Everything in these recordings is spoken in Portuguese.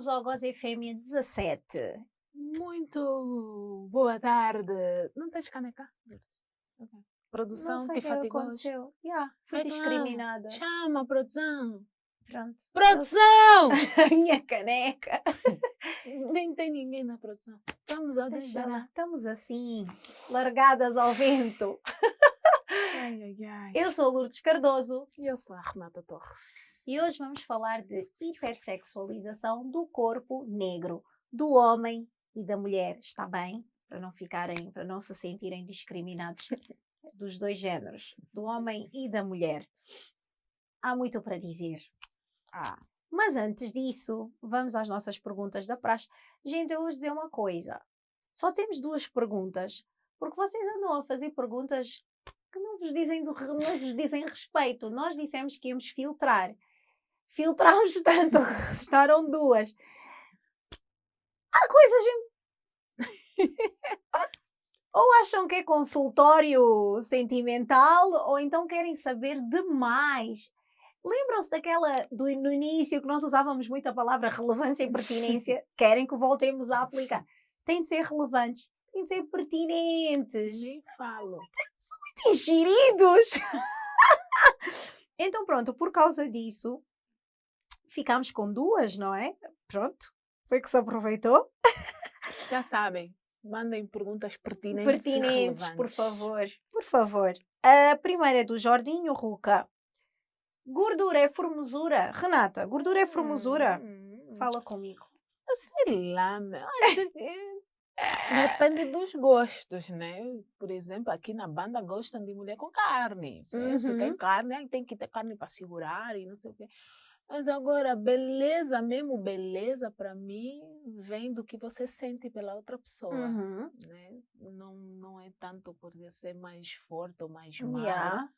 Bem-vindos ao Goza FM 17. Muito boa tarde. Não tens caneca? Okay. Não Produção, sei te o que fatigou? aconteceu. Fui Reclama. discriminada. Chama a produção. Pronto. Produção! A minha caneca. Nem tem ninguém na produção. Estamos a Deixa lá. desbarar. Estamos assim, largadas ao vento. Ai. Eu sou Lourdes Cardoso. E eu sou a Renata Torres. E hoje vamos falar de hipersexualização do corpo negro, do homem e da mulher. Está bem? Para não se sentirem discriminados dos dois géneros, do homem e da mulher. Há muito para dizer. Mas antes disso, vamos às nossas perguntas da praxe. Gente, eu vou dizer uma coisa. Só temos 2 perguntas, porque vocês andam a fazer perguntas que não vos dizem respeito. Nós dissemos que íamos filtrar. Filtrámos tanto, restaram 2. Há coisas... Ou acham que é consultório sentimental, ou então querem saber demais. Lembram-se daquela no início que nós usávamos muito a palavra relevância e pertinência? Querem que voltemos a aplicar? Tem de ser relevantes, tem de ser pertinentes. Nem falo. São muito enxeridos. Então pronto, por causa disso, ficámos com 2, não é? Pronto, foi que se aproveitou. Já sabem, mandem perguntas pertinentes Pertinentes, e por favor. Por favor. A primeira é do Jordinho Ruca. Gordura é formosura? Renata, gordura é formosura? Fala comigo. Sei lá, acho que depende dos gostos, né? Por exemplo, aqui na banda gostam de mulher com carne. Se tem carne, aí tem que ter carne para segurar e não sei o quê. Mas agora, beleza mesmo, beleza para mim vem do que você sente pela outra pessoa, né? Não é tanto por ser mais forte ou mais magra.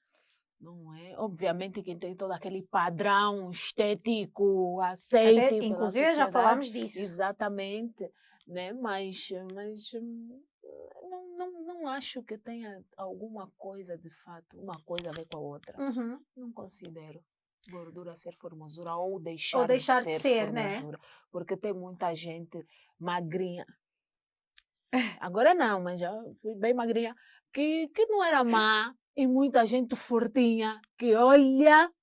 Não é? Obviamente que tem todo aquele padrão estético, aceite. Até, inclusive já falámos disso. Exatamente, né? Mas não acho que tenha alguma coisa de fato, uma coisa a ver com a outra. Não considero gordura ser formosura ou deixar de ser formosura, né? Porque tem muita gente magrinha. Agora não, mas já fui bem magrinha, que não era má. E muita gente fortinha que olha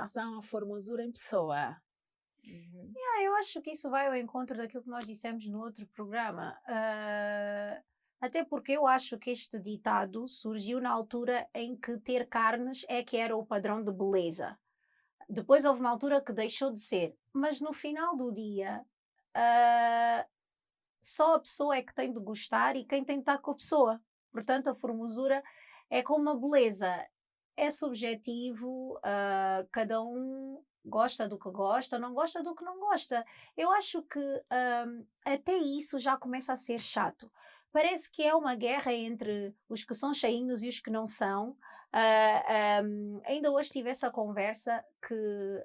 são a formosura em pessoa. Eu acho que isso vai ao encontro daquilo que nós dissemos no outro programa. Até porque eu acho que este ditado surgiu na altura em que ter carnes é que era o padrão de beleza. Depois houve uma altura que deixou de ser. Mas no final do dia, só a pessoa é que tem de gostar e quem tem de estar com a pessoa. Portanto, a formosura é como a beleza. É subjetivo, cada um gosta do que gosta, não gosta do que não gosta. Eu acho que até isso já começa a ser chato. Parece que é uma guerra entre os que são cheinhos e os que não são. Ainda hoje tive essa conversa que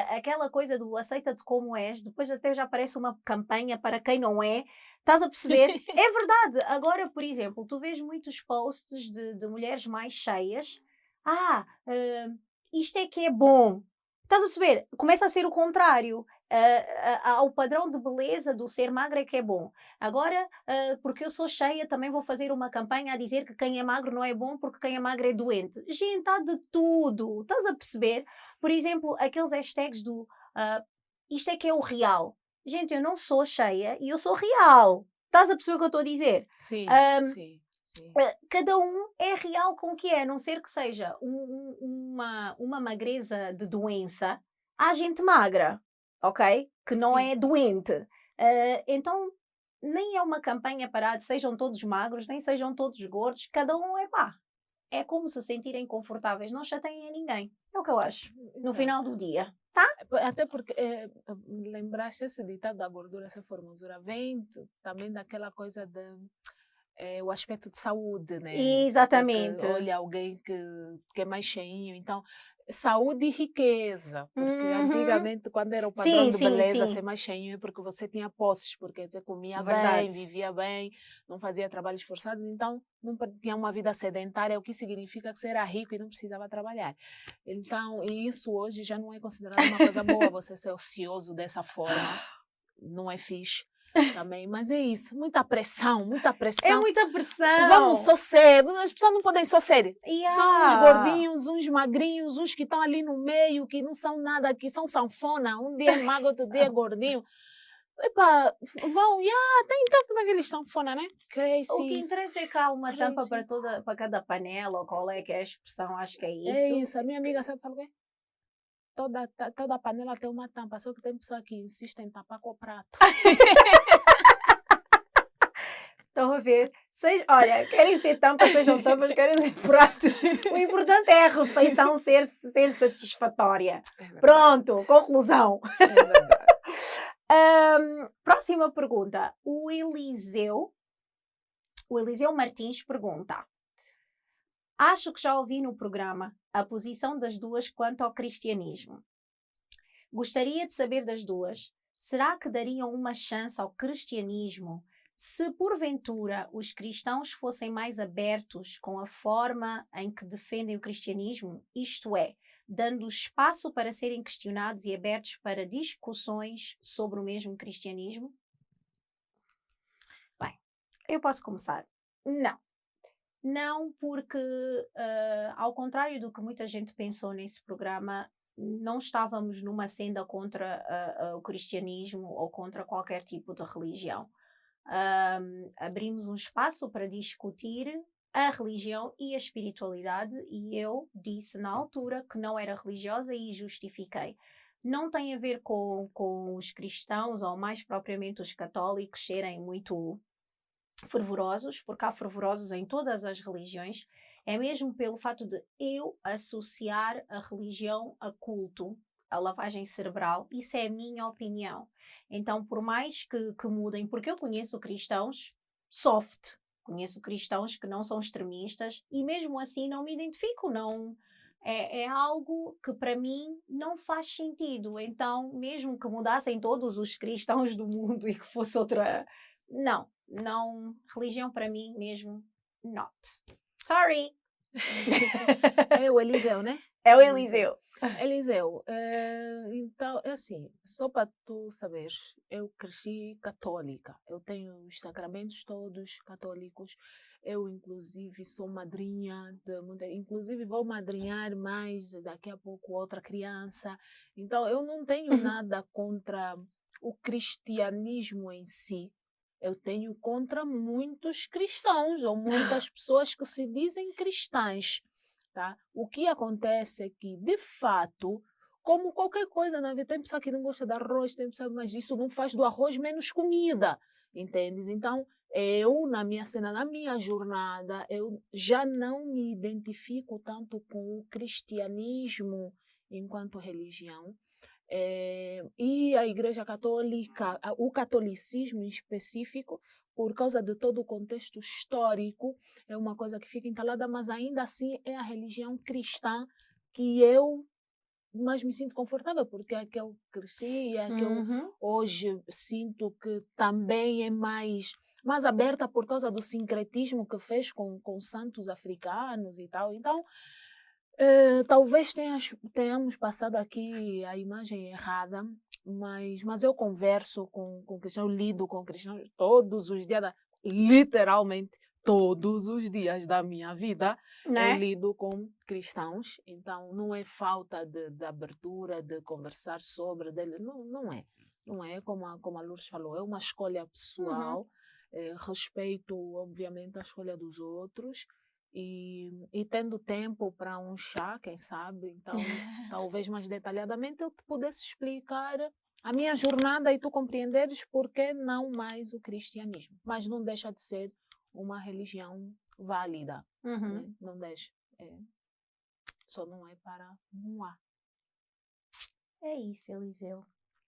aquela coisa do aceita-te como és, depois até já parece uma campanha para quem não é. Estás a perceber? É verdade. Agora, por exemplo, tu vês muitos posts de mulheres mais cheias. Isto é que é bom. Estás a perceber? Começa a ser o contrário. Ao padrão de beleza do ser magra é que é bom. Agora, porque eu sou cheia, também vou fazer uma campanha a dizer que quem é magro não é bom porque quem é magro é doente. Gente, há de tudo. Estás a perceber? Por exemplo, aqueles hashtags do isto é que é o real. Gente, eu não sou cheia e eu sou real. Estás a perceber o que eu estou a dizer? Sim, sim. Cada um é real com o que é, a não ser que seja uma magreza de doença. Há gente magra, ok? Que não é doente. Então, nem é uma campanha para sejam todos magros, nem sejam todos gordos. Cada um é como se sentirem confortáveis. Não chateiem a ninguém. É o que eu acho. No final do dia. Tá? Até porque lembraste esse ditado da gordura ser formosura vem também daquela coisa de o aspecto de saúde, né? Exatamente. Olha alguém que é mais cheinho, então saúde e riqueza, porque antigamente, quando era o Sim, padrão de sim, beleza sim. ser mais cheinho, é porque você tinha posses, porque você comia bem, Verdade. vivia bem, não fazia trabalhos forçados, então não tinha uma vida sedentária, o que significa que você era rico e não precisava trabalhar. Então, e isso hoje já não é considerado uma coisa boa, você ser ocioso dessa forma, não é fixe. Também, mas é isso, muita pressão, muita É pressão. muita Vamos pressão. só ser, as pessoas não podem só ser. São uns Yeah. gordinhos, uns magrinhos, uns que estão ali no meio, que não são nada, que são sanfona, um dia é magro, outro dia é gordinho. Epa, vão, tem tanto naqueles sanfona, né? O que Crazy, interessa é que há uma tampa crazy. para cada panela, ou qual é que é a expressão, acho que é É isso. isso, a minha amiga sabe falar o quê? Toda panela tem uma tampa, só que tem pessoa que insiste em tapar com o prato. Estão a ver? Olha, querem ser tampas, sejam tampas, querem ser pratos. O importante é a refeição ser satisfatória. É verdade. Pronto, conclusão. É verdade. Próxima pergunta. O Eliseu Martins pergunta: acho que já ouvi no programa a posição das duas quanto ao cristianismo. Gostaria de saber das duas, será que dariam uma chance ao cristianismo se porventura os cristãos fossem mais abertos com a forma em que defendem o cristianismo, isto é, dando espaço para serem questionados e abertos para discussões sobre o mesmo cristianismo? Bem, eu posso começar. Não. Não, porque, ao contrário do que muita gente pensou nesse programa, não estávamos numa senda contra o cristianismo ou contra qualquer tipo de religião. Abrimos um espaço para discutir a religião e a espiritualidade, e eu disse na altura que não era religiosa e justifiquei. Não tem a ver com os cristãos, ou mais propriamente os católicos, serem muito fervorosos, porque há fervorosos em todas as religiões, é mesmo pelo fato de eu associar a religião a culto, a lavagem cerebral. Isso é a minha opinião. Então, por mais que mudem, porque eu conheço cristãos soft, conheço cristãos que não são extremistas e mesmo assim não me identifico, não. É algo que para mim não faz sentido. Então, mesmo que mudassem todos os cristãos do mundo e que fosse outra... Não, religião para mim mesmo, not. Sorry. É o Eliseu, né? É o Eliseu. Eliseu, então, é assim, só para tu saberes, eu cresci católica, eu tenho os sacramentos todos católicos, eu inclusive sou madrinha inclusive vou madrinhar mais daqui a pouco outra criança, então eu não tenho nada contra o cristianismo em si, eu tenho contra muitos cristãos ou muitas pessoas que se dizem cristãs. Tá? O que acontece é que, de fato, como qualquer coisa na vida, tem pessoa que não gosta de arroz, tem pessoa, mas isso não faz do arroz menos comida, entendes? Então, eu, na minha cena, na minha jornada, eu já não me identifico tanto com o cristianismo enquanto religião. E a Igreja Católica, o catolicismo em específico, por causa de todo o contexto histórico, é uma coisa que fica entalada, mas ainda assim é a religião cristã que eu mais me sinto confortável, porque é a que eu cresci, é a que eu hoje sinto que também é mais aberta por causa do sincretismo que fez com santos africanos e tal. Então, talvez tenhamos passado aqui a imagem errada, mas eu converso com cristãos, eu lido com cristãos todos os dias, literalmente todos os dias da minha vida, eu lido com cristãos, então não é falta de abertura, de conversar sobre dele, não é como a Lourdes falou, é uma escolha pessoal, respeito obviamente a escolha dos outros, e tendo tempo para um chá, quem sabe, então talvez mais detalhadamente eu te pudesse explicar a minha jornada e tu compreenderes por que não mais o cristianismo. Mas não deixa de ser uma religião válida, né? Não deixa. Só não é para moar. É isso, Eliseu.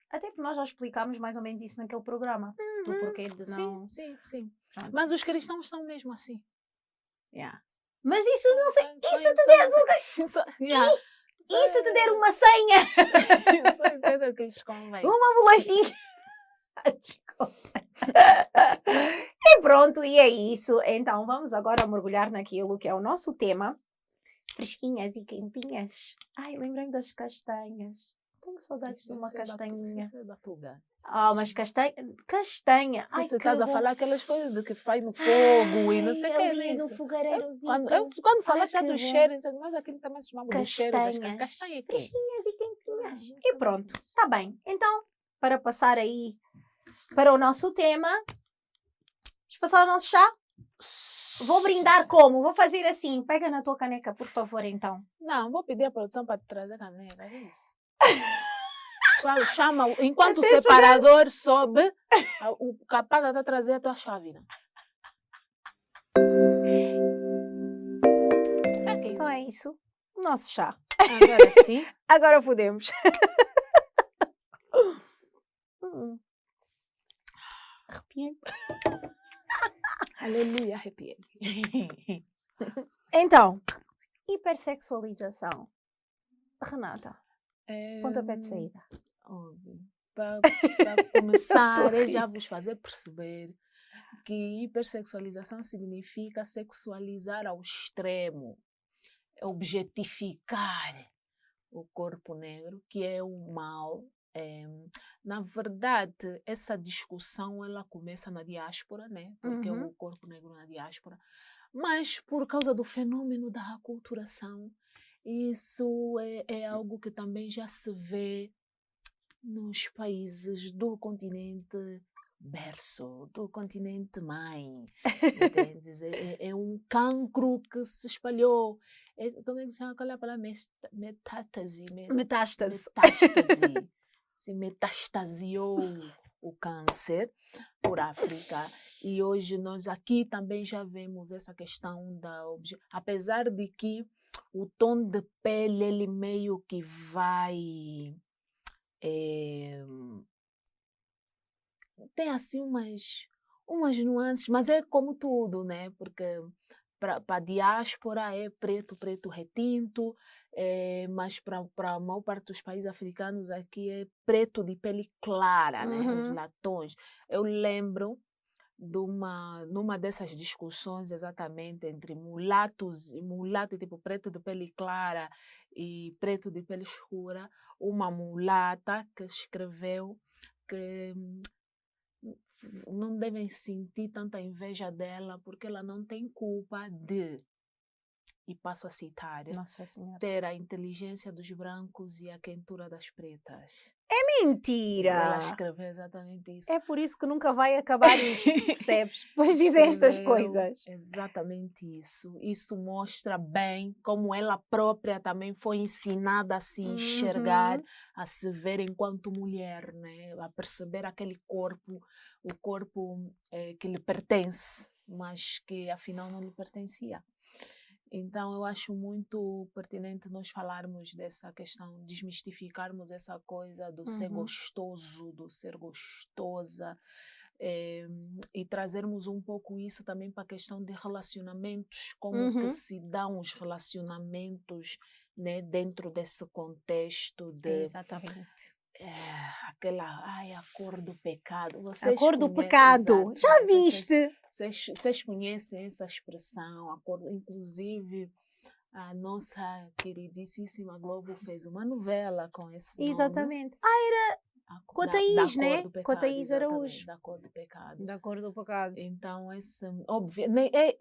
Até porque nós já explicámos mais ou menos isso naquele programa. Do porquê de não... Sim. Mas os cristãos são mesmo assim. Yeah. Mas isso não sei. Isso te E se te der uma senha? Só entendo que lhes convém. Uma bolachinha? Desculpa. E pronto, e é isso. Então vamos agora mergulhar naquilo que é o nosso tema. Fresquinhas e quentinhas. Ai, lembrei-me das castanhas. Tenho saudades de uma castanhinha. Isso é batuga. Mas castanha. Castanha. Ai, Você que estás a bom. falar aquelas coisas de que faz no fogo e não sei o que é ali no isso. fogareirozinho. Quando falaste que do bom. cheiro, nós aqui também se chamamos do cheiro das Castanhas. castanha aqui. Fresquinhas e quentinhas. Ah, E pronto, está bem. Então, para passar aí para o nosso tema, vamos passar ao nosso chá? Vou brindar como? Vou fazer assim. Pega na tua caneca, por favor, então. Não, vou pedir a produção para te trazer caneca, é isso. Chama, enquanto o Até separador sobe, o capaz está a trazer a tua chávena. Aqui. Então é isso. O nosso chá. Agora sim. Agora podemos. Arrepiei. Aleluia, arrepiei. Então, hipersexualização. Renata, pontapé de saída. Para começar, Tô a eu rir. já vos fazer perceber que hipersexualização significa sexualizar ao extremo, objetificar o corpo negro, que é o mal. Na verdade, essa discussão ela começa na diáspora, né? Porque o corpo negro na diáspora, mas por causa do fenômeno da aculturação, isso é algo que também já se vê nos países do continente berço, do continente mãe, entendes? É um cancro que se espalhou. Como é que se chama? Qual é a palavra? Metástase. Metástase. Se metastasiou o câncer por África. E hoje nós aqui também já vemos essa questão apesar de que o tom de pele ele meio que vai tem assim umas nuances, mas é como tudo, né? Porque para a diáspora é preto retinto, mas para a maior parte dos países africanos aqui é preto de pele clara, né? Os latões. Eu lembro numa dessas discussões exatamente entre mulato tipo preto de pele clara e preto de pele escura, uma mulata que escreveu que não devem sentir tanta inveja dela porque ela não tem culpa de, e passo a citar, Nossa Senhora. ter a inteligência dos brancos e a quentura das pretas. Mentira! Ela escreveu exatamente isso. É por isso que nunca vai acabar isto, percebes? Pois dizem estas coisas. Exatamente isso. Isso mostra bem como ela própria também foi ensinada a se enxergar, a se ver enquanto mulher, né? A perceber aquele corpo, o corpo que lhe pertence, mas que afinal não lhe pertencia. Então, eu acho muito pertinente nós falarmos dessa questão, desmistificarmos essa coisa do ser gostoso, do ser gostosa, e trazermos um pouco isso também para a questão de relacionamentos, como que se dão os relacionamentos, né, dentro desse contexto de... Exatamente. a cor do pecado. A cor do pecado. Já viste? Vocês conhecem essa expressão, inclusive a nossa queridíssima Globo fez uma novela com esse nome. Exatamente. Era com a Thaís, né? Com a Thaís Araújo. Da cor do pecado. Da cor do pecado. Então,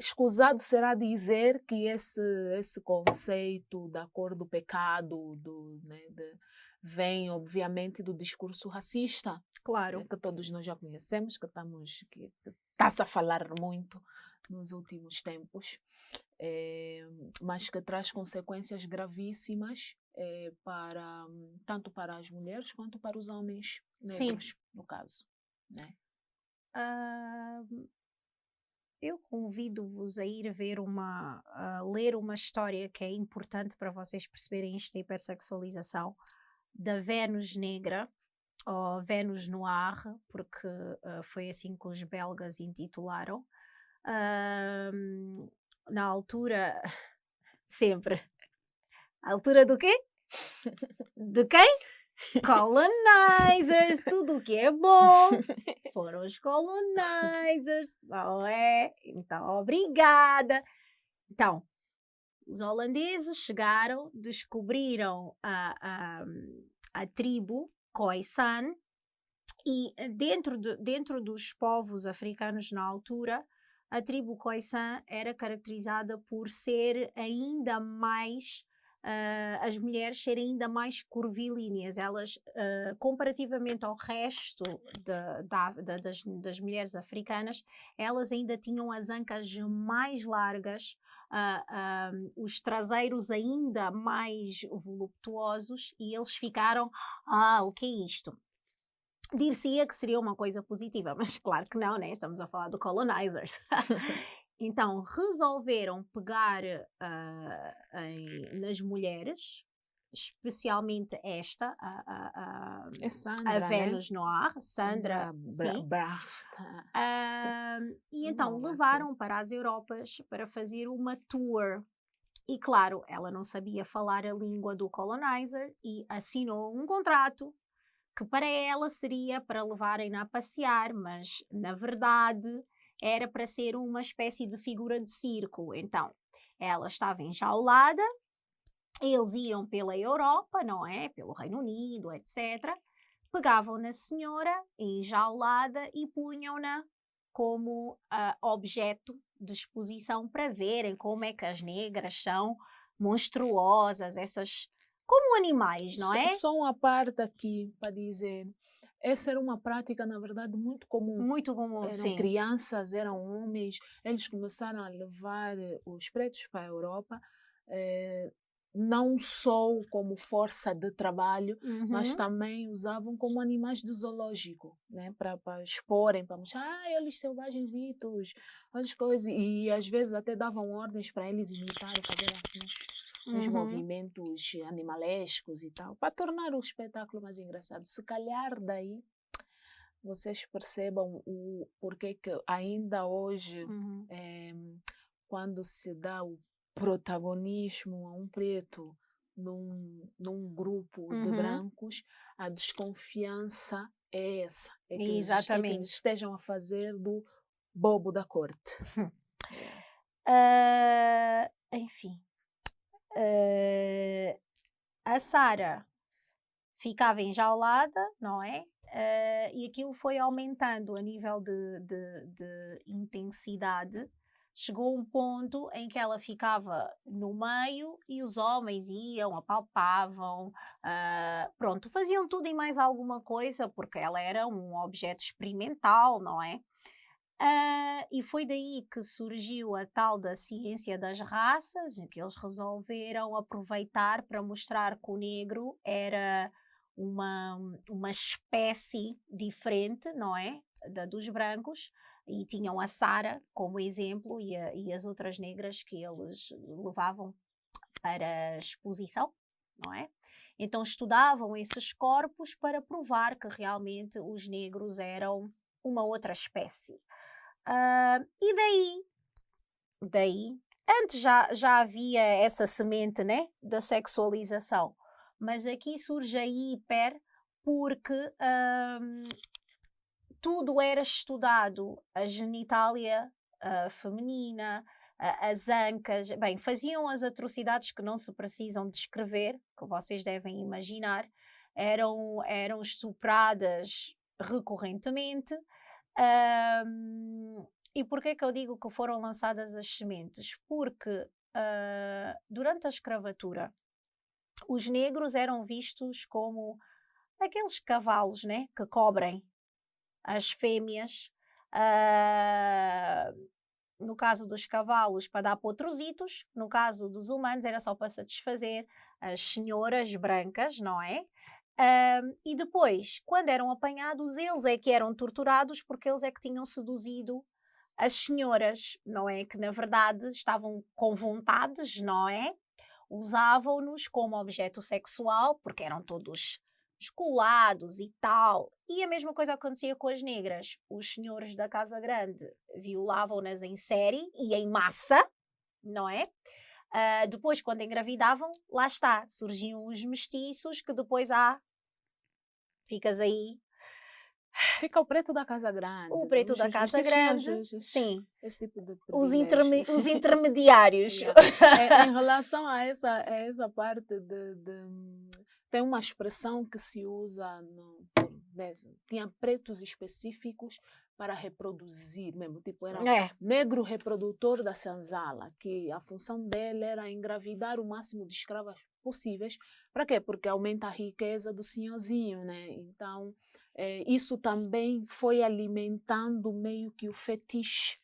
escusado será dizer que esse conceito da cor do pecado, vem, obviamente, do discurso racista. Claro. Que todos nós já conhecemos, que está-se a falar muito nos últimos tempos, mas que traz consequências gravíssimas tanto para as mulheres quanto para os homens negros, no caso. Né? Eu convido-vos a ir ler uma história que é importante para vocês perceberem esta hipersexualização, da Vênus Negra, ou Vênus Noir, porque foi assim que os belgas intitularam. Na altura, sempre. A altura do quê? De quem? Colonizers, tudo o que é bom foram os colonizers, não é? Então, obrigada. Então, os holandeses chegaram, descobriram a tribo Khoisan e dentro dos povos africanos na altura, a tribo Khoisan era caracterizada por ser ainda mais as mulheres serem ainda mais curvilíneas. Elas, comparativamente ao resto das mulheres africanas, elas ainda tinham as ancas mais largas, os traseiros ainda mais voluptuosos, e eles ficaram, o que é isto? Dir-se-ia que seria uma coisa positiva, mas claro que não, né? Estamos a falar de colonizers. Então, resolveram pegar nas mulheres, especialmente esta, É a Sandra, né? Vênus Noir, Sandra, sim. E então Não, assim. levaram para as Europas para fazer uma tour. E claro, ela não sabia falar a língua do colonizer e assinou um contrato que para ela seria para levarem-na a passear, mas na verdade era para ser uma espécie de figura de circo. Então, ela estava enjaulada, eles iam pela Europa, não é? Pelo Reino Unido, etc. Pegavam na senhora enjaulada e punham-na como objeto de exposição para verem como é que as negras são monstruosas, essas como animais, não é? Só uma parte aqui para dizer. Essa era uma prática, na verdade, muito comum. Muito comum, Eram sim. crianças, eram homens. Eles começaram a levar os pretos para a Europa, não só como força de trabalho, mas também usavam como animais de zoológico, né? Para exporem, para mostrar, eles selvagenzitos, as coisas. E às vezes até davam ordens para eles imitarem, fazer assim uns movimentos animalescos e tal, para tornar o espetáculo mais engraçado. Se calhar daí vocês percebam o porquê que ainda hoje, quando se dá o protagonismo a um preto num grupo de brancos, a desconfiança é essa. É que Exatamente. eles estejam a fazer do bobo da corte. Enfim. A Sara ficava enjaulada, não é? E aquilo foi aumentando a nível de intensidade. Chegou um ponto em que ela ficava no meio e os homens iam, apalpavam, pronto, faziam tudo e mais alguma coisa, porque ela era um objeto experimental, não é? E foi daí que surgiu a tal da ciência das raças, em que eles resolveram aproveitar para mostrar que o negro era uma espécie diferente, não é? Dos brancos, e tinham a Sara como exemplo e as outras negras que eles levavam para exposição, não é? Então estudavam esses corpos para provar que realmente os negros eram uma outra espécie. E daí, antes já havia essa semente, né, da sexualização, mas aqui surge a hiper porque tudo era estudado, a genitália feminina, as ancas, bem, faziam as atrocidades que não se precisam descrever, que vocês devem imaginar, eram estupradas recorrentemente. E porquê que eu digo que foram lançadas as sementes? Porque durante a escravatura os negros eram vistos como aqueles cavalos, né, que cobrem as fêmeas, no caso dos cavalos para dar potrositos, no caso dos humanos era só para satisfazer as senhoras brancas, não é? E depois, quando eram apanhados, eles é que eram torturados porque eles é que tinham seduzido as senhoras, não é? Que na verdade estavam com vontades, não é? Usavam-nos como objeto sexual porque eram todos musculados e tal. E a mesma coisa acontecia com as negras. Os senhores da Casa Grande violavam-nas em série e em massa, não é? Depois, quando engravidavam, lá está, surgiam os mestiços que depois ficas aí, Fica o preto da casa grande. o preto da Os casa mestiços tinham grande, sim, esse tipo de os, privilégios. os intermediários. Yeah. Em relação a essa parte tem uma expressão que se usa tinha pretos específicos para reproduzir mesmo, tipo era negro reprodutor da senzala, que a função dele era engravidar o máximo de escravas possíveis. Para quê? Porque aumenta a riqueza do senhorzinho, né? Então isso também foi alimentando meio que o fetiche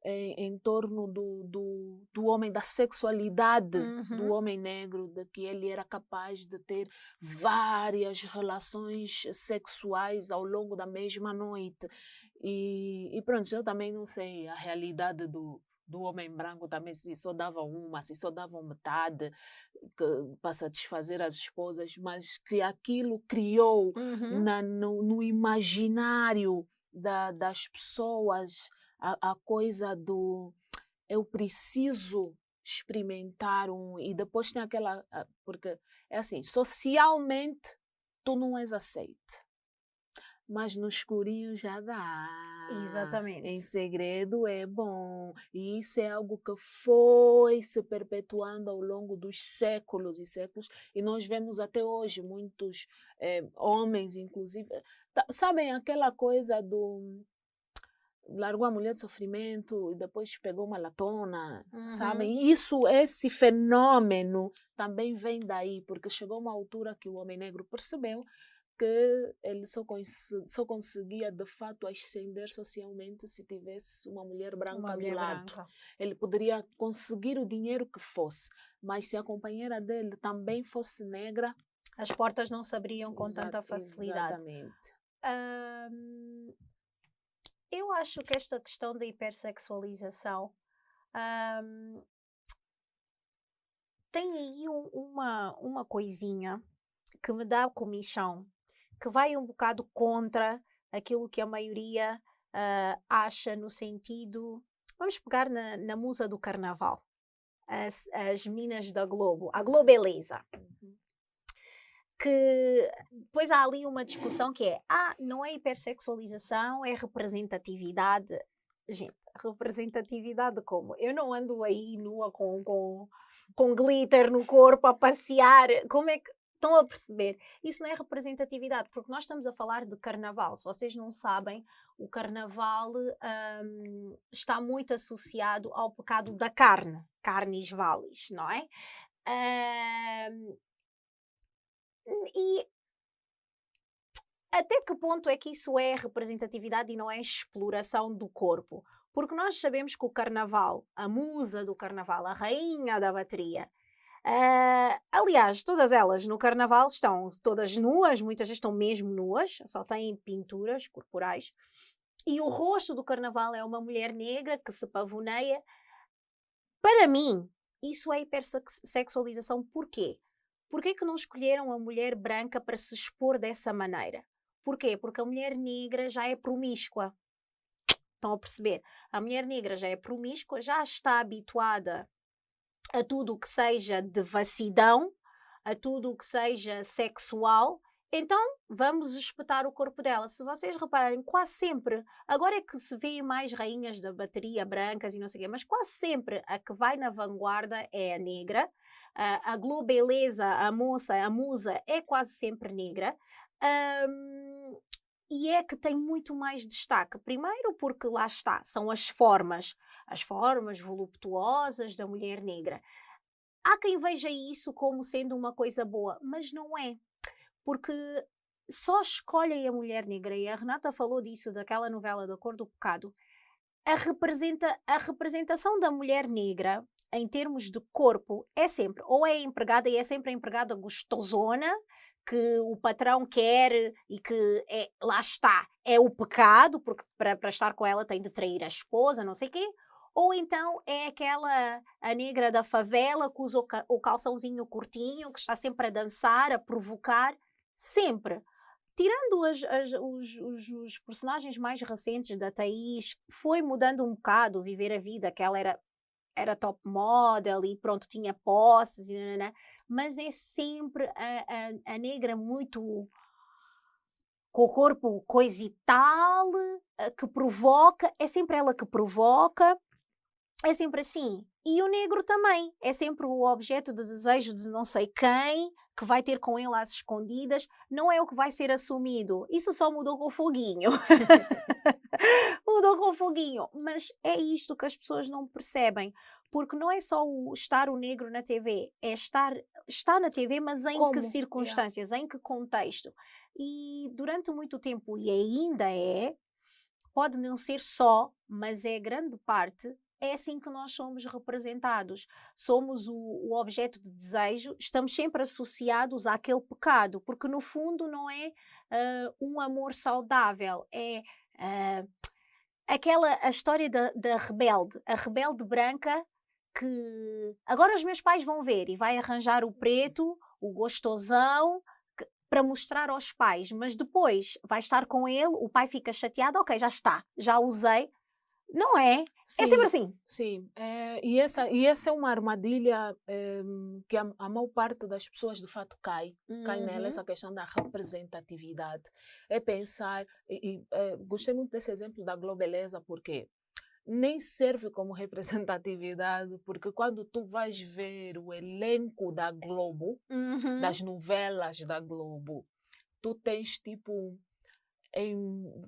em torno do homem, da sexualidade do homem negro, de que ele era capaz de ter várias relações sexuais ao longo da mesma noite. E pronto, eu também não sei a realidade do homem branco também, se só davam uma, se só davam metade para satisfazer as esposas, mas que aquilo criou no imaginário das pessoas a coisa do eu preciso experimentar e depois tem aquela, porque é assim, socialmente tu não és aceite, mas no escurinho já dá. Exatamente. Em segredo é bom. E isso é algo que foi se perpetuando ao longo dos séculos e séculos. E nós vemos até hoje muitos homens, inclusive. Sabem aquela coisa do largou a mulher de sofrimento e depois pegou uma latona, sabem? Esse fenômeno também vem daí, porque chegou uma altura que o homem negro percebeu que ele só conseguia de fato ascender socialmente se tivesse uma mulher branca do lado. Ele poderia conseguir o dinheiro que fosse, mas se a companheira dele também fosse negra, as portas não se abriam com tanta facilidade. Exatamente. Eu acho que esta questão da hipersexualização tem aí uma coisinha que me dá comichão, que vai um bocado contra aquilo que a maioria acha no sentido... Vamos pegar na musa do carnaval, as meninas da Globo, a Globeleza. Que depois há ali uma discussão que não é hipersexualização, é representatividade. Gente, representatividade como? Eu não ando aí nua com glitter no corpo a passear. Como é que... Estão a perceber? Isso não é representatividade, porque nós estamos a falar de carnaval. Se vocês não sabem, o carnaval está muito associado ao pecado da carne. Carnis valis, não é? E até que ponto é que isso é representatividade e não é exploração do corpo? Porque nós sabemos que o carnaval, a musa do carnaval, a rainha da bateria, aliás, todas elas no carnaval estão todas nuas, muitas vezes estão mesmo nuas, só têm pinturas corporais, e o rosto do carnaval é uma mulher negra que se pavoneia. Para mim, isso é hipersexualização. Porquê? Porquê que não escolheram a mulher branca para se expor dessa maneira? Porquê? Porque a mulher negra já é promíscua. Estão a perceber? A mulher negra já é promíscua, já está habituada a tudo o que seja devassidão, a tudo o que seja sexual. Então, vamos espetar o corpo dela. Se vocês repararem, quase sempre, agora é que se vê mais rainhas da bateria brancas e não sei o quê, mas quase sempre a que vai na vanguarda é a negra. A Globeleza, a moça, a musa é quase sempre negra. E é que tem muito mais destaque. Primeiro porque lá está, são as formas voluptuosas da mulher negra. Há quem veja isso como sendo uma coisa boa, mas não é. Porque só escolhem a mulher negra, e a Renata falou disso, daquela novela da Cor do Pecado, a representação da mulher negra, em termos de corpo, é sempre, ou é empregada, e é sempre a empregada gostosona, que o patrão quer e que lá está, é o pecado, porque para estar com ela tem de trair a esposa, não sei o quê. Ou então é a negra da favela que usa o calçãozinho curtinho, que está sempre a dançar, a provocar, sempre. Tirando os personagens mais recentes da Thaís, foi mudando um bocado Viver a Vida, que ela era top model e pronto, tinha posses, e nananã, mas é sempre a negra muito com o corpo coisa e tal, que provoca, é sempre ela que provoca, é sempre assim. E o negro também, é sempre o objeto de desejo de não sei quem, que vai ter com ele às escondidas, não é o que vai ser assumido. Isso só mudou com o foguinho. Mudou com o foguinho. Mas é isto que as pessoas não percebem. Porque não é só o estar o negro na TV, é estar na TV, mas em que Como? Yeah. circunstâncias, em que contexto. E durante muito tempo, e ainda é, pode não ser só, mas é grande parte, é assim que nós somos representados. Somos o objeto de desejo, estamos sempre associados àquele pecado, porque no fundo não é um amor saudável, é a história da rebelde, a rebelde branca que agora os meus pais vão ver e vai arranjar o preto, o gostosão, para mostrar aos pais, mas depois vai estar com ele, o pai fica chateado, ok, já está, já usei. Não é? É sempre Sim, assim. sim. E essa é uma armadilha que a maior parte das pessoas de fato cai nela, essa questão da representatividade. É pensar, gostei muito desse exemplo da Globeleza, porque nem serve como representatividade, porque quando tu vais ver o elenco da Globo, das novelas da Globo, tu tens tipo em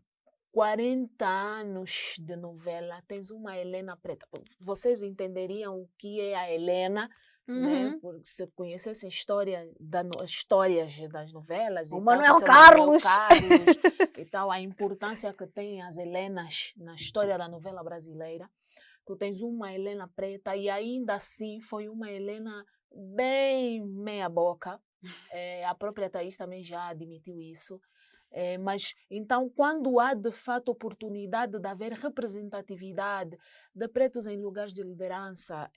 40 anos de novela, tens uma Helena preta. Vocês entenderiam o que é a Helena, né? Porque se conhecessem histórias das novelas O e tal, Manuel pode ser o Manuel Carlos. Carlos e tal, a importância que têm as Helenas na história da novela brasileira. Tu tens uma Helena preta e ainda assim foi uma Helena bem meia boca. A própria Thaís também já admitiu isso. Mas então, quando há de fato oportunidade de haver representatividade de pretos em lugares de liderança,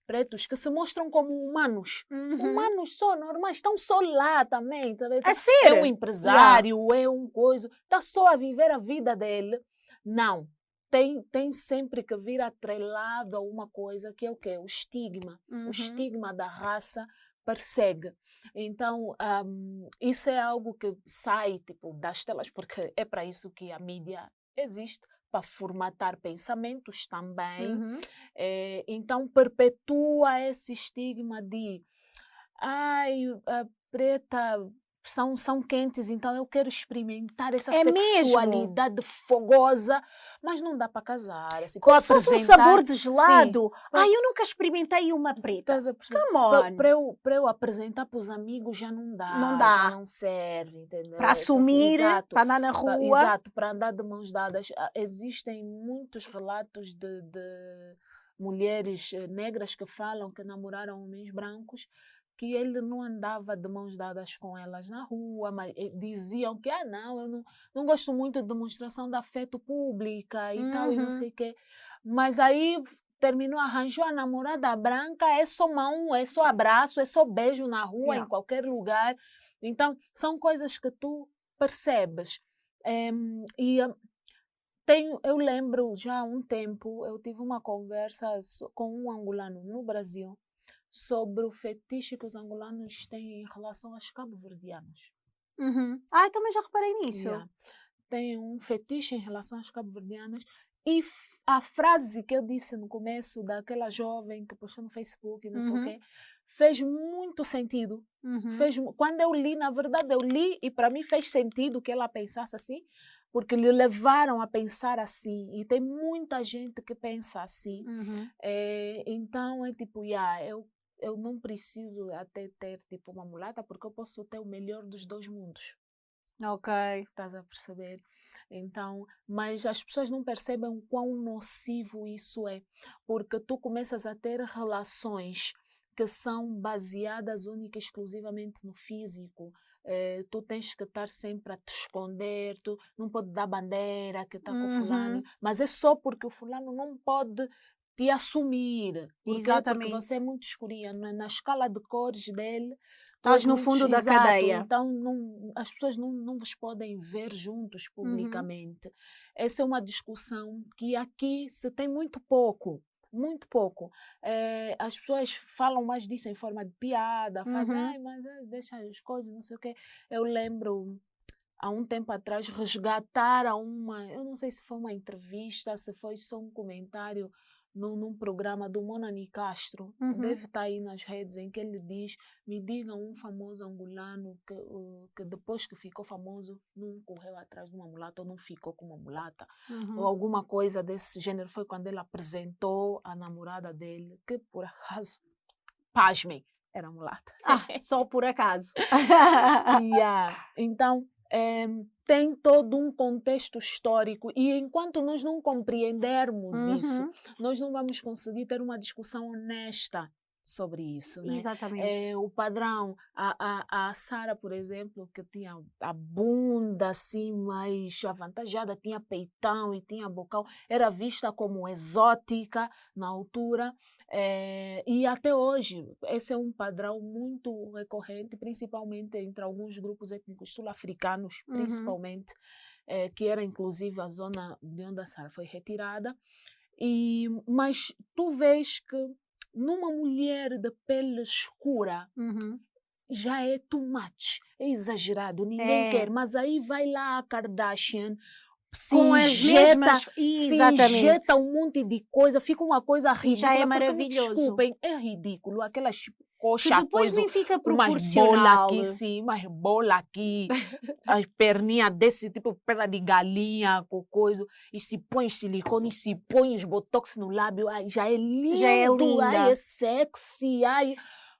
pretos que se mostram como humanos, humanos só normais, estão só lá também, tá vendo? A É um ser. empresário, é um coisa, está só a viver a vida dele. Não. Tem sempre que vir atrelado a uma coisa que é o quê? O estigma. O estigma da raça persegue. Então, isso é algo que sai tipo, das telas, porque é para isso que a mídia existe, para formatar pensamentos também. Então, perpetua esse estigma de ai, a preta são quentes, então eu quero experimentar essa É mesmo. sexualidade fogosa, mas não dá para casar. Assim, Como para se fosse um apresentar, sabor de sim, gelado. Ai, eu nunca experimentei uma preta. estás a perceber? Come on. Para eu apresentar para os amigos já não Não dá, já dá. não serve, entendeu? Para assumir, Exato, para andar na rua. exato, para andar de mãos dadas. Existem muitos relatos de mulheres negras que falam que namoraram homens brancos, que ele não andava de mãos dadas com elas na rua, mas diziam que, não, eu não gosto muito de demonstração de afeto pública e tal, e não sei o quê. Mas aí terminou, arranjou a namorada branca, é só mão, é só abraço, é só beijo na rua, em qualquer lugar. Então, são coisas que tu percebes. Eu lembro já há um tempo, eu tive uma conversa com um angolano no Brasil sobre o fetiche que os angolanos têm em relação aos cabo-verdianos. Também já reparei nisso. Tem um fetiche em relação aos cabo-verdianos. E a frase que eu disse no começo daquela jovem que postou no Facebook, não sei o quê, fez muito sentido. Quando eu li, na verdade, eu li e para mim fez sentido que ela pensasse assim, porque lhe levaram a pensar assim. E tem muita gente que pensa assim. Então, é tipo, eu não preciso até ter tipo uma mulata, porque eu posso ter o melhor dos dois mundos. Ok. Estás a perceber? Então, mas as pessoas não percebem o quão nocivo isso é, porque tu começas a ter relações que são baseadas única e exclusivamente no físico. Tu tens que estar sempre a te esconder, tu não pode dar bandeira que está com o fulano, mas é só porque o fulano não pode te assumir. Por quê? Porque você é muito escurinha. Na escala de cores dele, estás no fundo da cadeia. Então, as pessoas não vos podem ver juntos publicamente. Essa é uma discussão que aqui se tem muito pouco. muito pouco. As pessoas falam mais disso em forma de piada, fazem, Uhum. ai, mas deixa as coisas, não sei o quê. Eu lembro, há um tempo atrás, resgataram eu não sei se foi uma entrevista, se foi só um comentário num programa do Monani Castro, Uhum. deve estar aí nas redes, em que ele diz, me digam um famoso angolano que depois que ficou famoso não correu atrás de uma mulata ou não ficou com uma mulata, ou Uhum. alguma coisa desse gênero. Foi quando ele apresentou a namorada dele, que por acaso, pasmem, era mulata. Só por acaso. Então, tem todo um contexto histórico e enquanto nós não compreendermos isso, Uhum. nós não vamos conseguir ter uma discussão honesta sobre isso, né? Exatamente. O padrão, a Sara, por exemplo, que tinha a bunda assim mais avantajada, tinha peitão e tinha bocão, era vista como exótica na altura. E até hoje, esse é um padrão muito recorrente, principalmente entre alguns grupos étnicos sul-africanos, Uhum. principalmente, que era inclusive a zona de onde a Sara foi retirada. Mas tu vês que numa mulher de pele escura Uhum. já é too much, é exagerado, ninguém É. quer. Mas aí vai lá a Kardashian, Com as mesmas. se Exatamente. injeta um monte de coisa, fica uma coisa E já é ridícula, porque me maravilhoso. desculpem, é ridículo, aquelas Que coxa, depois coisa, nem fica umas bolas proporcional. aqui, sim, umas bolas aqui, as perninhas desse tipo, perna de galinha, com coisa, e se põe silicone, e se põe os botox no lábio, ai, já é lindo, Já é ai, linda. é sexy, ai.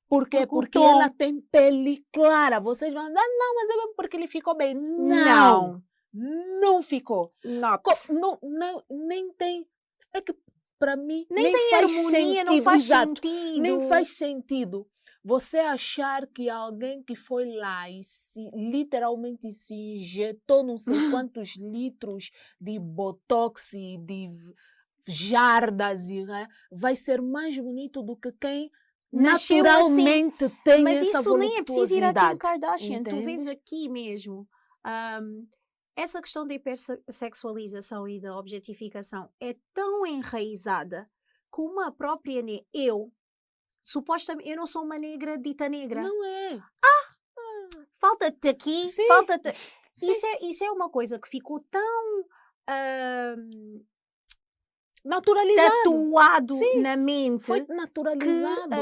Por quê? Porque o Porque ela tom. tem pele clara. Vocês vão dizer, não, mas é mesmo porque ele ficou bem. Não. Não ficou. Not. Não, nem tem. É que para mim Nem nem tem faz harmonia, não sentido. faz Exato. sentido. Nem faz sentido você achar que alguém que foi lá e literalmente se injetou não sei quantos litros de botox e de jardas né, vai ser mais bonito do que quem Nasceu assim. naturalmente tem Mas essa isso nem é preciso ir a Kim voluptuosidade. Kardashian. Tu vês Entendes? aqui mesmo. Essa questão da hipersexualização e da objetificação é tão enraizada que uma própria supostamente, eu não sou uma negra dita negra. Não é. Falta-te aqui, Sim. falta-te. Sim. Isso é uma coisa que ficou tão Naturalizado. tatuado Sim, na mente foi que naturalizado.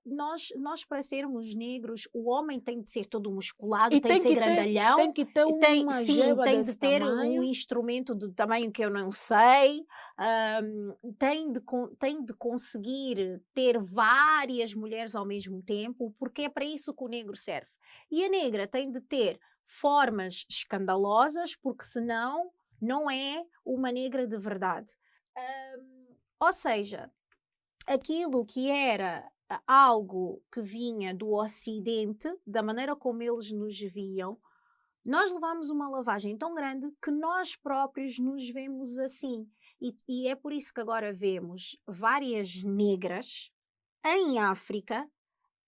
nós, para sermos negros, o homem tem de ser todo musculado, E tem de ser grandalhão. Tem que ter uma Sim, jeba tem desse de ter tamanho. um instrumento de tamanho que eu não sei, tem de conseguir ter várias mulheres ao mesmo tempo, porque é para isso que o negro serve. E a negra tem de ter formas escandalosas, porque senão não é uma negra de verdade. Ou seja, aquilo que era algo que vinha do Ocidente, da maneira como eles nos viam, nós levamos uma lavagem tão grande que nós próprios nos vemos assim. E é por isso que agora vemos várias negras em África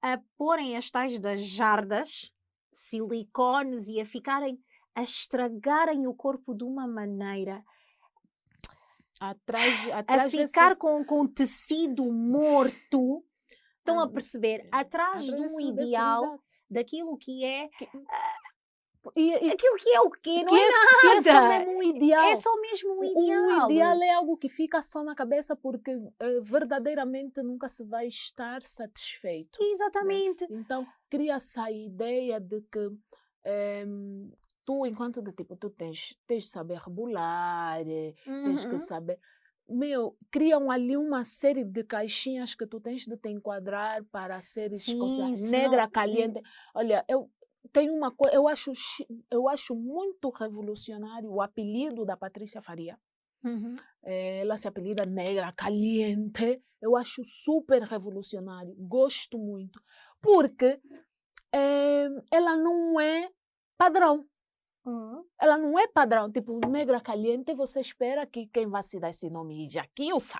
a porem as tais das jardas, silicones e a estragarem o corpo de uma maneira, Atrás ficar com tecido morto. Estão a perceber? Atrás de um ideal daquilo que é aquilo que é o quê? Não é nada. Que é só mesmo um ideal. É só mesmo um ideal. Um ideal é algo que fica só na cabeça porque verdadeiramente nunca se vai estar satisfeito. Exatamente. Né? Então cria-se a ideia de que tu, enquanto de tipo, tu tens de saber rebolar, tens que saber. Criam ali uma série de caixinhas que tu tens de te enquadrar para seres negra caliente. Olha, tem uma coisa, eu acho muito revolucionário o apelido da Patrícia Faria. Ela se apelida Negra Caliente. Eu acho super revolucionário, gosto muito, porque ela não é padrão. Ela não é padrão, tipo, Negra Caliente, você espera que quem vai se dar esse nome é Jaquilsa,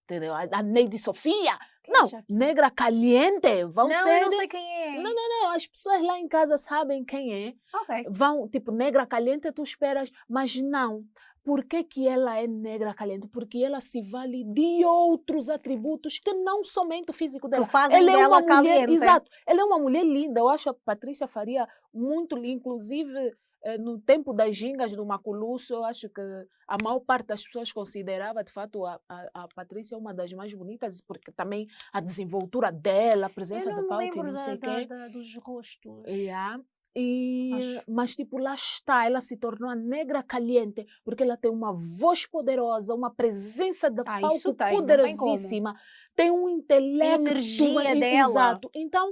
entendeu? A Neide Sofia, Quem é Não, Shakira? negra caliente vão Não, ser... eu não sei quem é. Não, as pessoas lá em casa sabem quem é. Ok. Vão, tipo, negra caliente tu esperas, mas não. Por que que ela é negra caliente? Porque ela se vale de outros atributos que não somente o físico Que dela. fazem Ela é uma dela mulher, caliente. exato, ela é uma mulher linda. Eu acho a Patrícia Faria muito linda, inclusive no tempo das gingas do Maculusso, eu acho que a maior parte das pessoas considerava, de fato, a Patrícia uma das mais bonitas, porque também a desenvoltura dela, a Eu presença de não me palco e lembro não sei o quê. dos rostos. Yeah. Acho. Mas tipo, lá está, ela se tornou a negra caliente, porque ela tem uma voz poderosa, uma presença de Isso palco tem, não tem como. poderosíssima, tem um intelecto, Energia dela. exato. Então,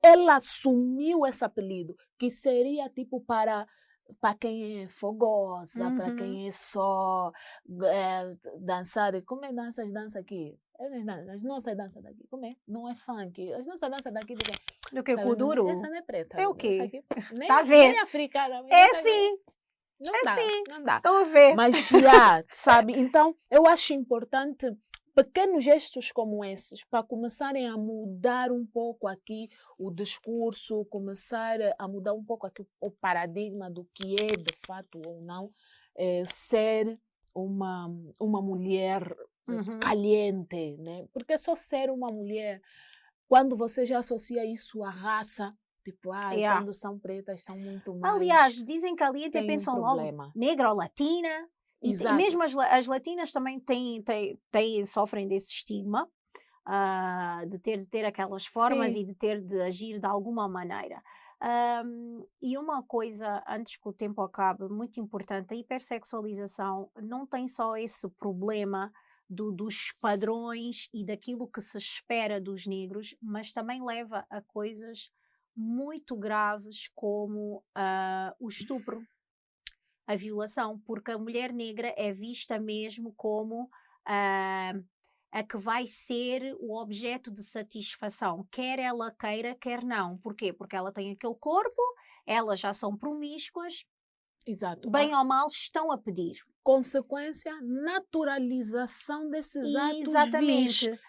ela assumiu esse apelido, que seria tipo para quem é fogosa, para Uhum. quem é só dançar. Como é dança aqui? As nossas danças daqui, como é? Não é funk. As nossas danças daqui, Do que o sabe, Kuduro? essa não é preta. É o Essa quê? aqui nem, Tá a ver? nem africana. Mas É essa aqui sim, não é dá, sim. não dá. Estão a ver. Mas já, sabe? Então, eu acho importante pequenos gestos como esses para começarem a mudar um pouco aqui o discurso, começar a mudar um pouco aqui o paradigma do que é de fato ou não ser uma mulher Uhum. caliente, né? Porque só ser uma mulher, quando você já associa isso à raça, tipo, Yeah. quando são pretas são muito mais... Aliás, dizem caliente e tem um pensam logo problema. negra ou latina. E Exato. mesmo as latinas também sofrem desse estigma de ter aquelas formas Sim. e de ter de agir de alguma maneira. E uma coisa, antes que o tempo acabe, muito importante, a hipersexualização não tem só esse problema dos padrões e daquilo que se espera dos negros, mas também leva a coisas muito graves como o estupro, a violação, porque a mulher negra é vista mesmo como a que vai ser o objeto de satisfação, quer ela queira, quer não. Porquê? Porque ela tem aquele corpo, elas já são promíscuas, Exato. bem ou mal estão a pedir. Consequência, naturalização desses atos vis. Exatamente.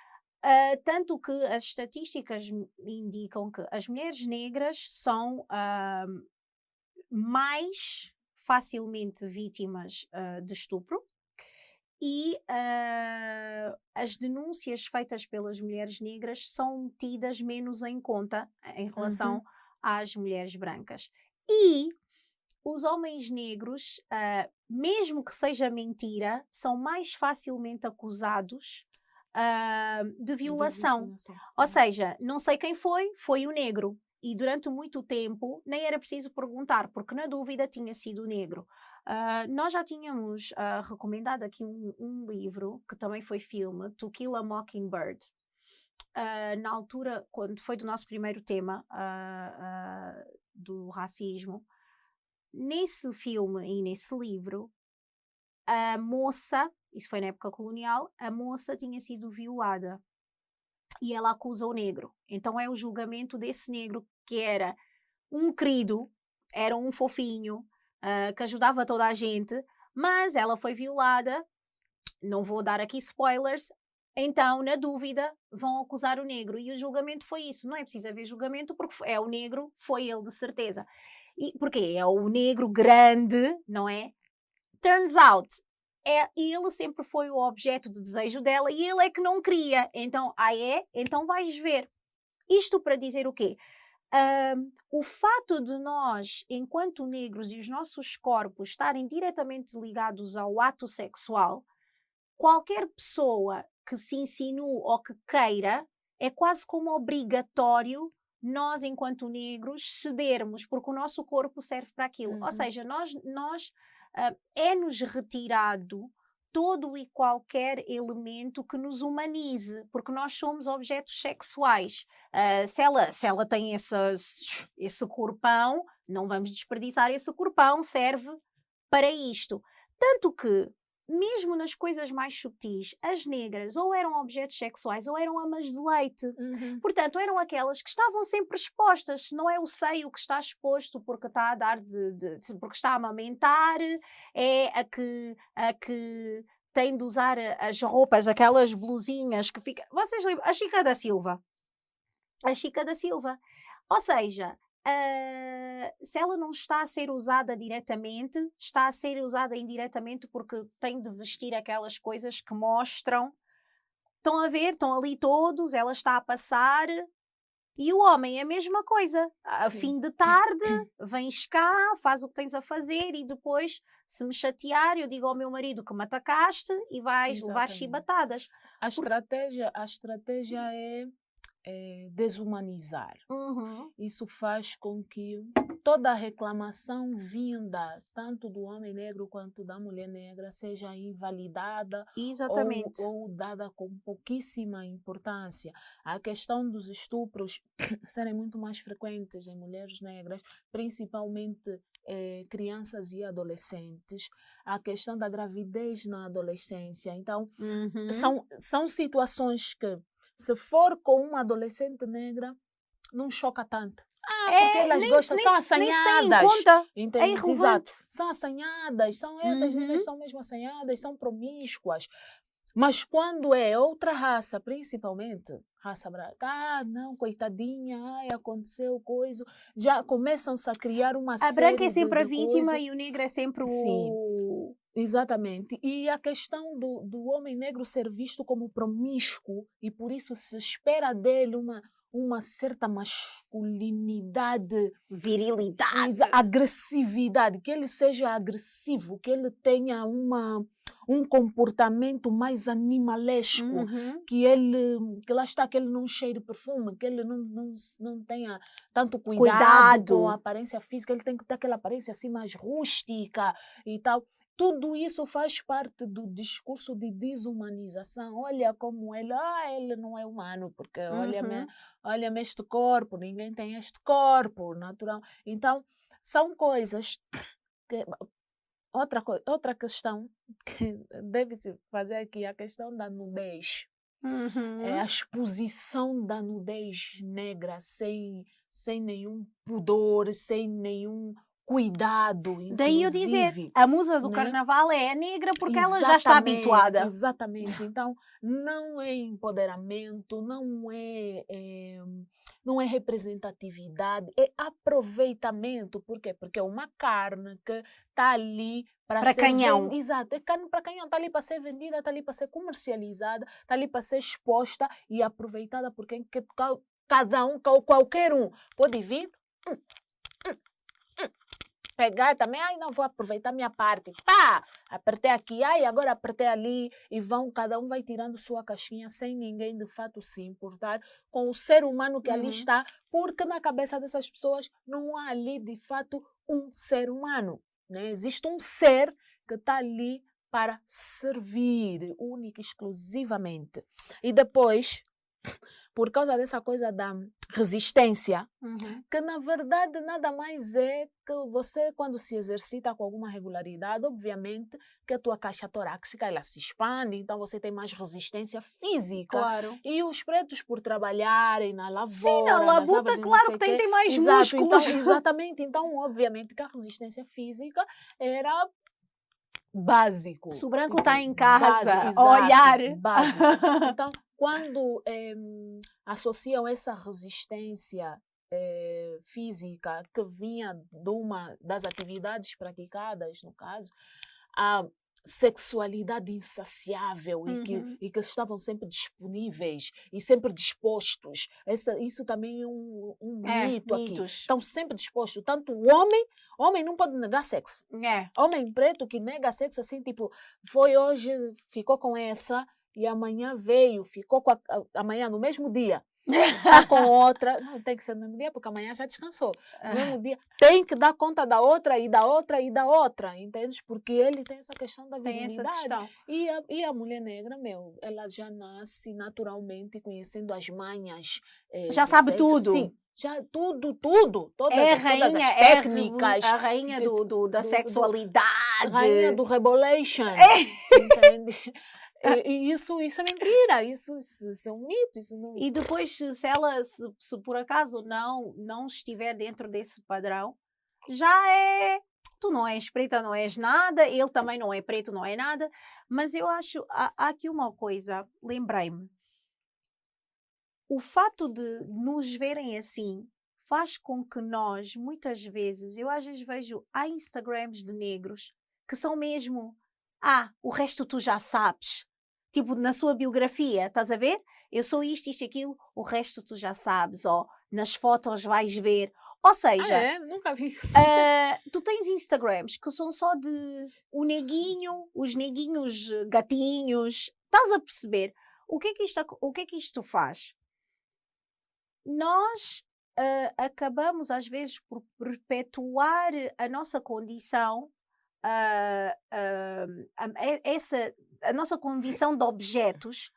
Tanto que as estatísticas indicam que as mulheres negras são mais facilmente vítimas de estupro e as denúncias feitas pelas mulheres negras são tidas menos em conta em relação às mulheres brancas. E os homens negros, mesmo que seja mentira, são mais facilmente acusados de violação. Ou seja, não sei quem foi o negro. E durante muito tempo nem era preciso perguntar, porque na dúvida tinha sido o negro. Nós já tínhamos recomendado aqui um livro, que também foi filme, To Kill a Mockingbird. Na altura, quando foi do nosso primeiro tema do racismo, nesse filme e nesse livro, a moça, isso foi na época colonial, a moça tinha sido violada e ela acusa o negro. Então é o julgamento desse negro, que era um querido, era um fofinho, que ajudava toda a gente, mas ela foi violada, não vou dar aqui spoilers, então, na dúvida, vão acusar o negro. E o julgamento foi isso. Não é preciso haver julgamento, porque é o negro, foi ele de certeza. E porquê? É o negro grande, não é? Turns out, ele sempre foi o objeto de desejo dela e ele é que não queria. Então, então vais ver. Isto para dizer o quê? O fato de nós, enquanto negros, e os nossos corpos estarem diretamente ligados ao ato sexual, qualquer pessoa que se insinue ou que queira, é quase como obrigatório nós, enquanto negros, cedermos, porque o nosso corpo serve para aquilo. Ou seja, é-nos retirado todo e qualquer elemento que nos humanize, porque nós somos objetos sexuais. Se ela tem esse corpão, não vamos desperdiçar esse corpão, serve para isto. Tanto que, mesmo nas coisas mais sutis, as negras ou eram objetos sexuais ou eram amas de leite. Portanto, eram aquelas que estavam sempre expostas. Se não é o seio que está exposto porque está a dar porque está a amamentar, é a que tem de usar as roupas, aquelas blusinhas que fica. Vocês lembram? A Chica da Silva. A Chica da Silva. Ou seja, se ela não está a ser usada diretamente, está a ser usada indiretamente porque tem de vestir aquelas coisas que mostram. Estão a ver, estão ali todos, ela está a passar. E o homem é a mesma coisa. A Sim. fim de tarde, vens cá, faz o que tens a fazer e depois, se me chatear, eu digo ao meu marido que me atacaste e vais levar Exatamente. chibatadas. A estratégia é desumanizar. Uhum. Isso faz com que toda a reclamação vinda, tanto do homem negro quanto da mulher negra, seja invalidada Exatamente. ou dada com pouquíssima importância. A questão dos estupros serem muito mais frequentes em mulheres negras, principalmente crianças e adolescentes. A questão da gravidez na adolescência. Então, Uhum. são situações que, se for com uma adolescente negra, não choca tanto. Porque elas gostam, são nem se tem em assanhadas. conta. É Entende? irrelevante. Exato. São assanhadas, essas Uhum. meninas são mesmo assanhadas, são promíscuas. Mas quando é outra raça, principalmente raça branca, não, coitadinha, aconteceu coisa, já começam-se a criar uma A série branca é sempre a de vítima coisa. e o negro é sempre Sim. o... Exatamente. E a questão do homem negro ser visto como promíscuo e por isso se espera dele uma certa masculinidade, Virilidade. agressividade, que ele seja agressivo, que ele tenha um comportamento mais animalesco, Uhum. que lá está, que ele não cheire perfume, que ele não tenha tanto cuidado Cuidado. com a aparência física, ele tem que ter aquela aparência assim mais rústica e tal. Tudo isso faz parte do discurso de desumanização. Olha como ele não é humano, porque Uhum. olha-me este corpo, ninguém tem este corpo natural. Então, são coisas que... Outra questão que deve-se fazer aqui, a questão da nudez. É a Uhum. exposição da nudez negra sem nenhum pudor, sem nenhum cuidado, Daí eu dizer, inclusive. a musa do Né? carnaval é a negra porque ela já está habituada. Exatamente. Então, não é empoderamento, não é representatividade, é aproveitamento. Por quê? Porque é uma carne que está ali para ser canhão. Exato, é carne para canhão, está ali para ser vendida, está ali para ser comercializada, está ali para ser exposta e aproveitada por cada um, qualquer um pode vir. Pegar também, não vou aproveitar minha parte, pá, apertei aqui, agora apertei ali, e cada um vai tirando sua caixinha sem ninguém de fato se importar com o ser humano que ali está, porque na cabeça dessas pessoas não há ali de fato um ser humano, né? Existe um ser que está ali para servir, única e exclusivamente. E depois, por causa dessa coisa da resistência, que na verdade nada mais é que você, quando se exercita com alguma regularidade, obviamente que a tua caixa torácica ela se expande, então você tem mais resistência física. Claro. E os pretos, por trabalharem na lavoura, sim, na labuta, claro que tem mais exato, músculos. Então, exatamente, então obviamente que a resistência física era básico. Se o branco está em casa a olhar. Básico. Então, quando associam essa resistência física que vinha de uma das atividades praticadas, no caso, a sexualidade insaciável e que estavam sempre disponíveis e sempre dispostos. Isso também é um mito aqui. Estão sempre dispostos. Tanto o homem não pode negar sexo. Homem preto que nega sexo assim, tipo, foi hoje, ficou com essa e amanhã veio, ficou com amanhã no mesmo dia. Está com outra, não tem que ser no mesmo dia, porque amanhã já descansou. No mesmo dia, tem que dar conta da outra e da outra e da outra, entendes? Porque ele tem essa questão da virilidade. Tem essa questão. E a mulher negra, ela já nasce naturalmente conhecendo as manhas. Já sabe sexo. tudo. Sim, já tudo. Todas as técnicas. A rainha da sexualidade. Rainha do rebolation. Entende? E isso é mentira, isso é um mito. Isso não... E depois, se ela, se por acaso não estiver dentro desse padrão, já é tu não és preta, não és nada, ele também não é preto, não é nada, mas eu acho, há aqui uma coisa, lembrei-me, o fato de nos verem assim faz com que nós, muitas vezes, eu às vezes vejo, há Instagrams de negros que são mesmo, o resto tu já sabes. Tipo, na sua biografia, estás a ver? Eu sou isto, isto, aquilo, o resto tu já sabes, ó, nas fotos vais ver. Ou seja, Nunca vi isso. tu tens Instagrams que são só de o neguinho, os neguinhos gatinhos, estás a perceber? O que é que isto faz? Nós acabamos às vezes por perpetuar a nossa condição, a nossa condição de objetos,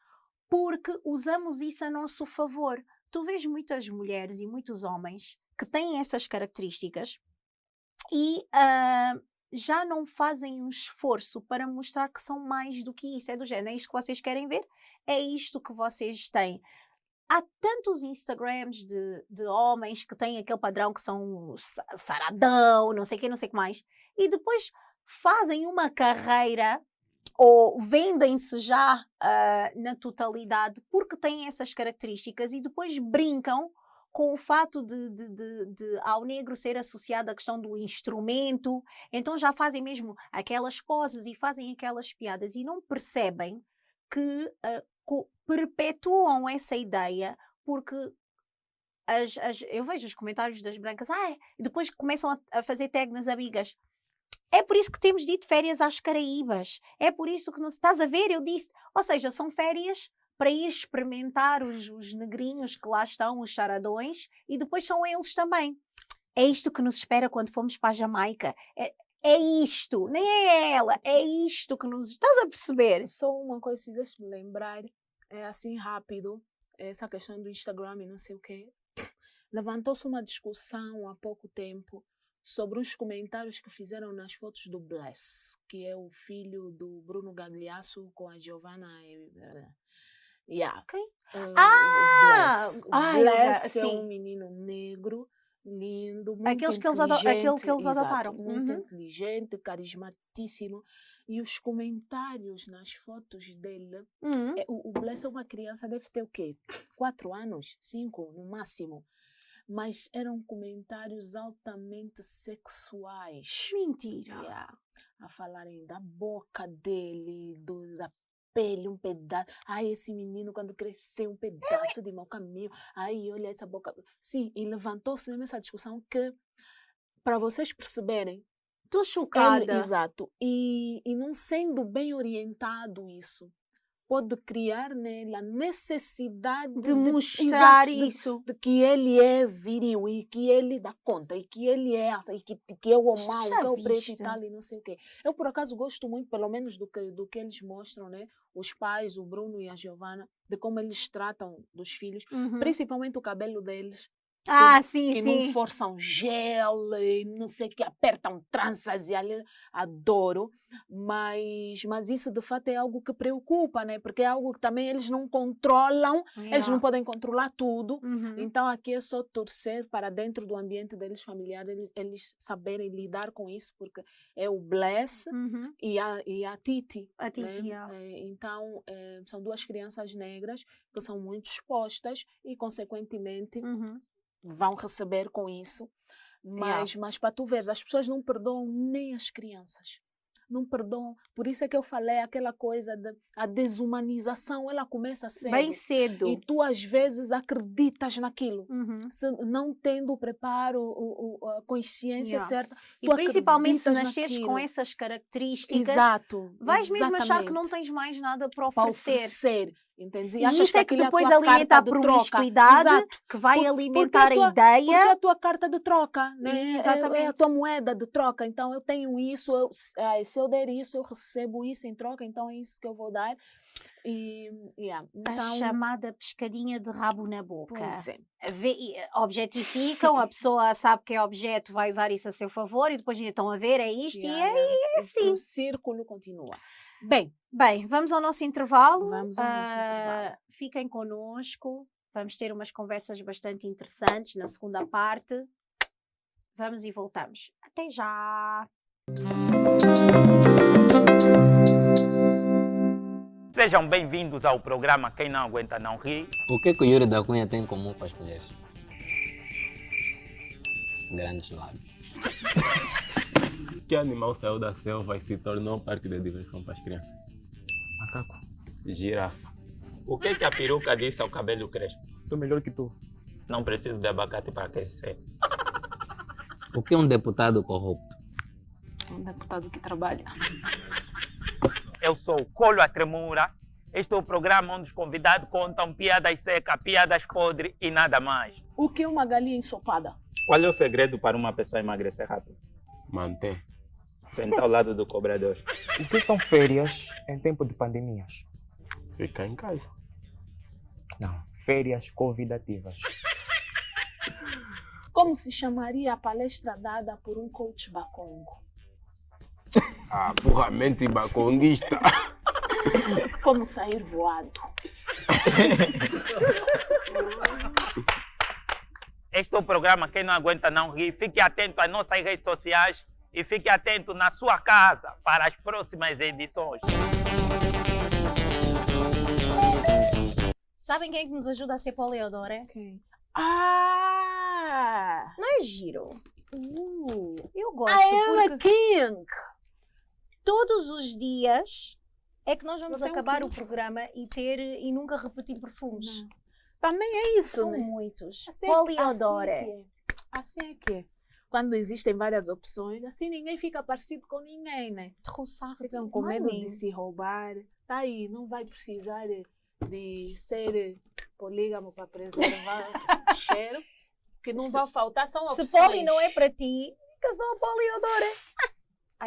porque usamos isso a nosso favor. Tu vês muitas mulheres e muitos homens que têm essas características e já não fazem um esforço para mostrar que são mais do que isso. É do género, é isto que vocês querem ver? É isto que vocês têm. Há tantos Instagrams de homens que têm aquele padrão que são saradão, não sei o que, não sei o que mais, e depois fazem uma carreira ou vendem-se já na totalidade porque têm essas características e depois brincam com o fato de ao negro ser associado à questão do instrumento, então já fazem mesmo aquelas poses e fazem aquelas piadas e não percebem que perpetuam essa ideia porque eu vejo os comentários das brancas, depois começam a fazer tag nas amigas. É por isso que temos de ir de férias às Caraíbas. É por isso que não estás a ver, eu disse. Ou seja, são férias para ir experimentar os negrinhos que lá estão, os charadões, e depois são eles também. É isto que nos espera quando fomos para a Jamaica. É isto, nem é ela, é isto que nos... Estás a perceber? Só uma coisa, se fizeste-me lembrar, assim rápido, essa questão do Instagram e não sei o quê. Levantou-se uma discussão há pouco tempo sobre os comentários que fizeram nas fotos do Bless, que é o filho do Bruno Gagliasso com a Giovanna. Quem? O Bless é um menino negro, lindo, muito inteligente. Aquele que eles exato, adotaram. muito inteligente, carismatíssimo. E os comentários nas fotos dele, o Bless é uma criança, deve ter o quê? 4 anos? 5 no máximo. Mas eram comentários altamente sexuais. Mentira. A falarem da boca dele, da pele, um pedaço. Esse menino quando cresceu, um pedaço de mau caminho. Olha essa boca. Sim, e levantou-se mesmo essa discussão que, para vocês perceberem, estou chocada. Exato. E não sendo bem orientado isso, pode criar nele a necessidade de mostrar isso. De que ele é viril e que ele dá conta e que ele é e que é o mal, que é o preto e tal e não sei o quê. Eu, por acaso, gosto muito, pelo menos, do que eles mostram, né? Os pais, o Bruno e a Giovanna, de como eles tratam dos filhos, principalmente o cabelo deles. Que não forçam gel, e não sei o que, apertam tranças e ali, adoro, mas isso de fato é algo que preocupa, né? Porque é algo que também eles não controlam, eles não podem controlar tudo, então aqui é só torcer para dentro do ambiente deles familiar, eles saberem lidar com isso, porque é o Bless e a Titi. A Titi, né? Então, são 2 crianças negras que são muito expostas e, consequentemente, vão receber com isso, mas para tu veres, as pessoas não perdoam nem as crianças, não perdoam, por isso é que eu falei aquela coisa a desumanização, ela começa cedo. Bem cedo. E tu às vezes acreditas naquilo, se não tendo o preparo, a consciência certa. E principalmente se nasceres com essas características, vais mesmo achar que não tens mais nada para oferecer. Entendes? E isso é que depois alimenta a promiscuidade, que vai alimentar a ideia. Porque é a tua carta de troca, né? Exatamente. É a tua moeda de troca. Então eu tenho isso, se eu der isso, eu recebo isso em troca, então é isso que eu vou dar. Então, a chamada pescadinha de rabo na boca. Pois é. Objetificam, a pessoa sabe que é objeto, vai usar isso a seu favor e depois estão a ver, é isto e é assim. O círculo continua. Bem, vamos ao nosso intervalo. Fiquem connosco. Vamos ter umas conversas bastante interessantes na segunda parte. Vamos e voltamos. Até já! Sejam bem-vindos ao programa Quem Não Aguenta Não Ri. O que o Yuri da Cunha tem em comum com as mulheres? Grandes lábios. Que animal saiu da selva e se tornou um parque de diversão para as crianças? Macaco. Girafa. O que a peruca disse ao cabelo crespo? Sou melhor que tu. Não preciso de abacate para crescer. O que é um deputado corrupto? Um deputado que trabalha. Eu sou o Colo a Tremura. Este é o programa onde os convidados contam piadas secas, piadas podres e nada mais. O que é uma galinha ensopada? Qual é o segredo para uma pessoa emagrecer rápido? Manter. Sentar ao lado do cobrador. O que são férias em tempo de pandemias? Ficar em casa. Não, férias convidativas. Como se chamaria a palestra dada por um coach bacongo? Ah, porra, mente baconguista. Como sair voado? Este é o programa Quem Não Aguenta Não Ri. Fique atento às nossas redes sociais e fique atento na sua casa para as próximas edições. Sabem quem é que nos ajuda a ser poliodora? Quem? Ah! Não é giro? Eu gosto I am a porque king! todos os dias é que nós vamos Você é um acabar king. o programa e nunca repetir perfumes. Não. Também é isso, São né? muitos. Assim Poliodora. Assim é que é. Quando existem várias opções, assim ninguém fica parecido com ninguém, né? Ficam com medo de se roubar. Tá aí, não vai precisar de ser polígamo para preservar o cheiro. Que não vai faltar, são opções. Se poli não é para ti, fica só poliodora.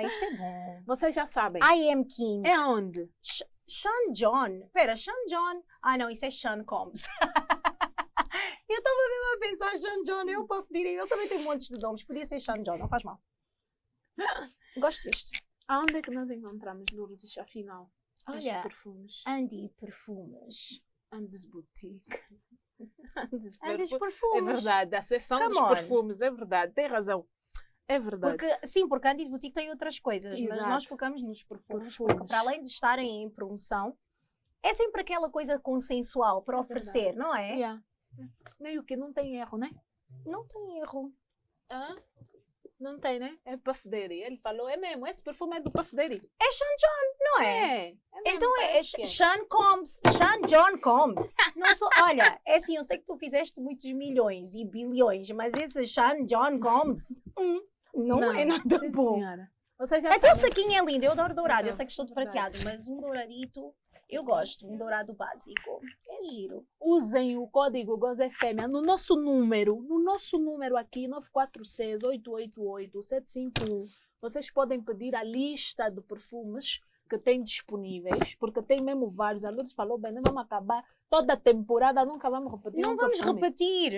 Isto é bom. Vocês já sabem. I am king. É onde? Sean John. Pera, Sean John. Ah, não, isso é Sean Combs. Eu estava mesmo a pensar Sean John. Eu para direi, ele também tem montes de nomes. Podia ser Sean John, não faz mal. Gosto deste. Aonde é que nós encontramos Lourdes, afinal? Estes Olha, perfumes. Andy Perfumes. Andes Boutique. Andes É Perfumes. verdade, a seção Come dos on. perfumes, é verdade, tem razão. É verdade. Porque Andy's Boutique tem outras coisas, mas Exato. nós focamos nos perfumes, Perfumes. porque para além de estarem em promoção, é sempre aquela coisa consensual para oferecer, verdade. não é? Yeah. Meio que não tem erro, né? Não tem erro. Hã? Não tem, né? É Puff Daddy. Ele falou, é mesmo, esse perfume é do Puff Daddy. É Sean John, não é? Mesmo, Então é parece que é. Sean Combs, Sean John Combs. Não sou, olha, é assim, eu sei que tu fizeste muitos milhões e bilhões, mas esse Sean John Combs não é nada sim, bom. senhora. Você já Até o sabe. saquinho é lindo, eu adoro dourado, eu Então, sei que estou de verdade. prateado, mas um douradito, eu gosto, um dourado básico. É giro. Usem o código GOZEFEMIA no nosso número aqui, 946-888-751. Vocês podem pedir a lista de perfumes que tem disponíveis, porque tem mesmo vários. A Lourdes falou bem, não vamos acabar toda a temporada, nunca vamos repetir Não um vamos perfume. repetir.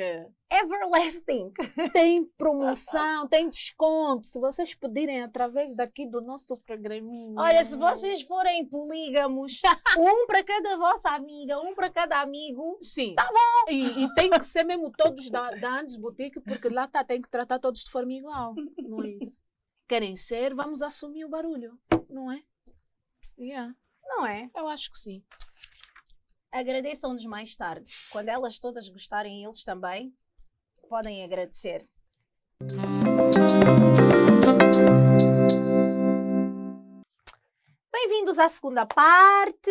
Everlasting. Tem promoção, tem desconto. Se vocês pedirem através daqui do nosso programinha. Olha, se vocês forem polígamos, um para cada vossa amiga, um para cada amigo. Sim. Tá bom. E tem que ser mesmo todos da Andes Boutique, porque lá tem que tratar todos de forma igual. Não é isso? Querem ser, vamos assumir o barulho. Não é? Yeah, Não é? eu acho que sim. Agradeçam-nos mais tarde. Quando elas todas gostarem, eles também podem agradecer. Bem-vindos à segunda parte.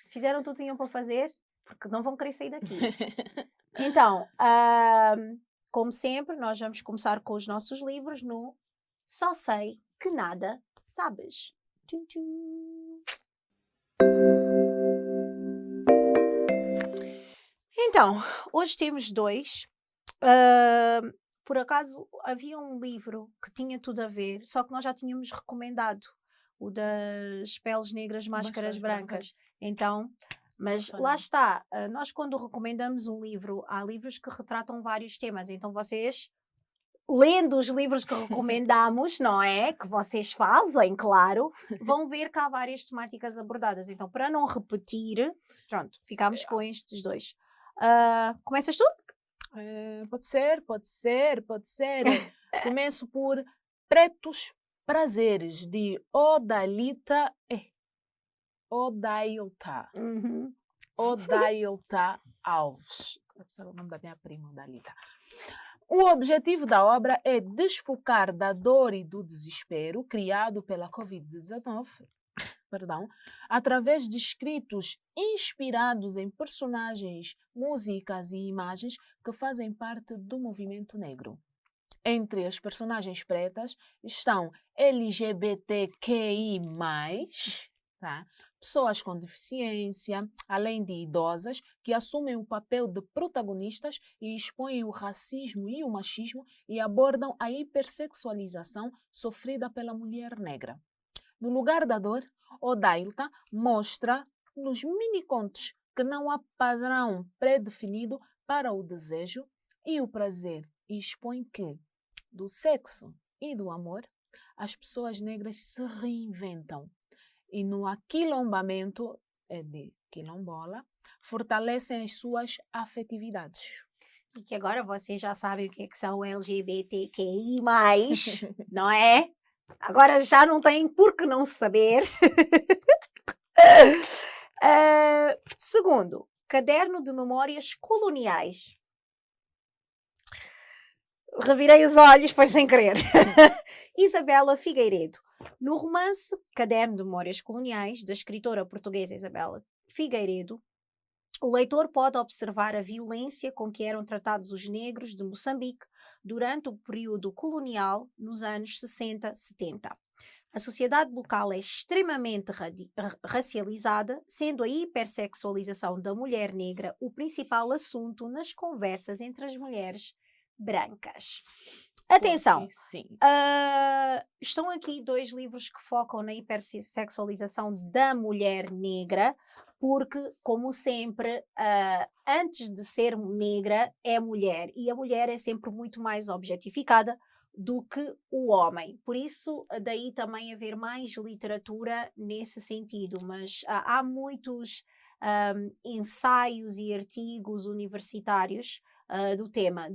Fizeram tudo o que tinham para fazer? Porque não vão querer sair daqui. Então, como sempre, nós vamos começar com os nossos livros no Só Sei Que Nada Sabes. Tchum, tchum. Então, hoje temos dois. Por acaso, havia um livro que tinha tudo a ver, só que nós já tínhamos recomendado o das peles negras, máscaras brancas. Então, mas lá está, nós quando recomendamos um livro, há livros que retratam vários temas, então vocês, lendo os livros que recomendamos, não é? Que vocês fazem, claro, vão ver que há várias temáticas abordadas. Então, para não repetir, pronto, ficámos com estes dois. Começas tu? Pode ser. Começo por pretos Prazeres, de Odailta Uhum. Odailta Alves. Esse é o nome da minha prima, Odalita. O objetivo da obra é desfocar da dor e do desespero criado pela Covid-19, através de escritos inspirados em personagens, músicas e imagens que fazem parte do movimento negro. Entre as personagens pretas estão LGBTQI+, tá? Pessoas com deficiência, além de idosas, que assumem o papel de protagonistas e expõem o racismo e o machismo e abordam a hipersexualização sofrida pela mulher negra. No lugar da dor, Odailta mostra nos mini-contos que não há padrão pré-definido para o desejo e o prazer e expõe que, do sexo e do amor, as pessoas negras se reinventam e no aquilombamento de quilombola fortalecem as suas afetividades. E que agora vocês já sabem o que é que são LGBTQI+, não é? Agora já não têm por que não saber. Segundo, Caderno de Memórias Coloniais. Revirei os olhos, foi sem querer. Isabela Figueiredo. No romance Caderno de Memórias Coloniais, da escritora portuguesa Isabela Figueiredo, o leitor pode observar a violência com que eram tratados os negros de Moçambique durante o período colonial nos anos 60-70. A sociedade local é extremamente racializada, sendo a hipersexualização da mulher negra o principal assunto nas conversas entre as mulheres brancas. Atenção, Sim. estão aqui 2 livros que focam na hipersexualização da mulher negra, porque, como sempre, antes de ser negra, é mulher, e a mulher é sempre muito mais objetificada do que o homem. Por isso, daí também haver mais literatura nesse sentido, mas há muitos ensaios e artigos universitários do tema.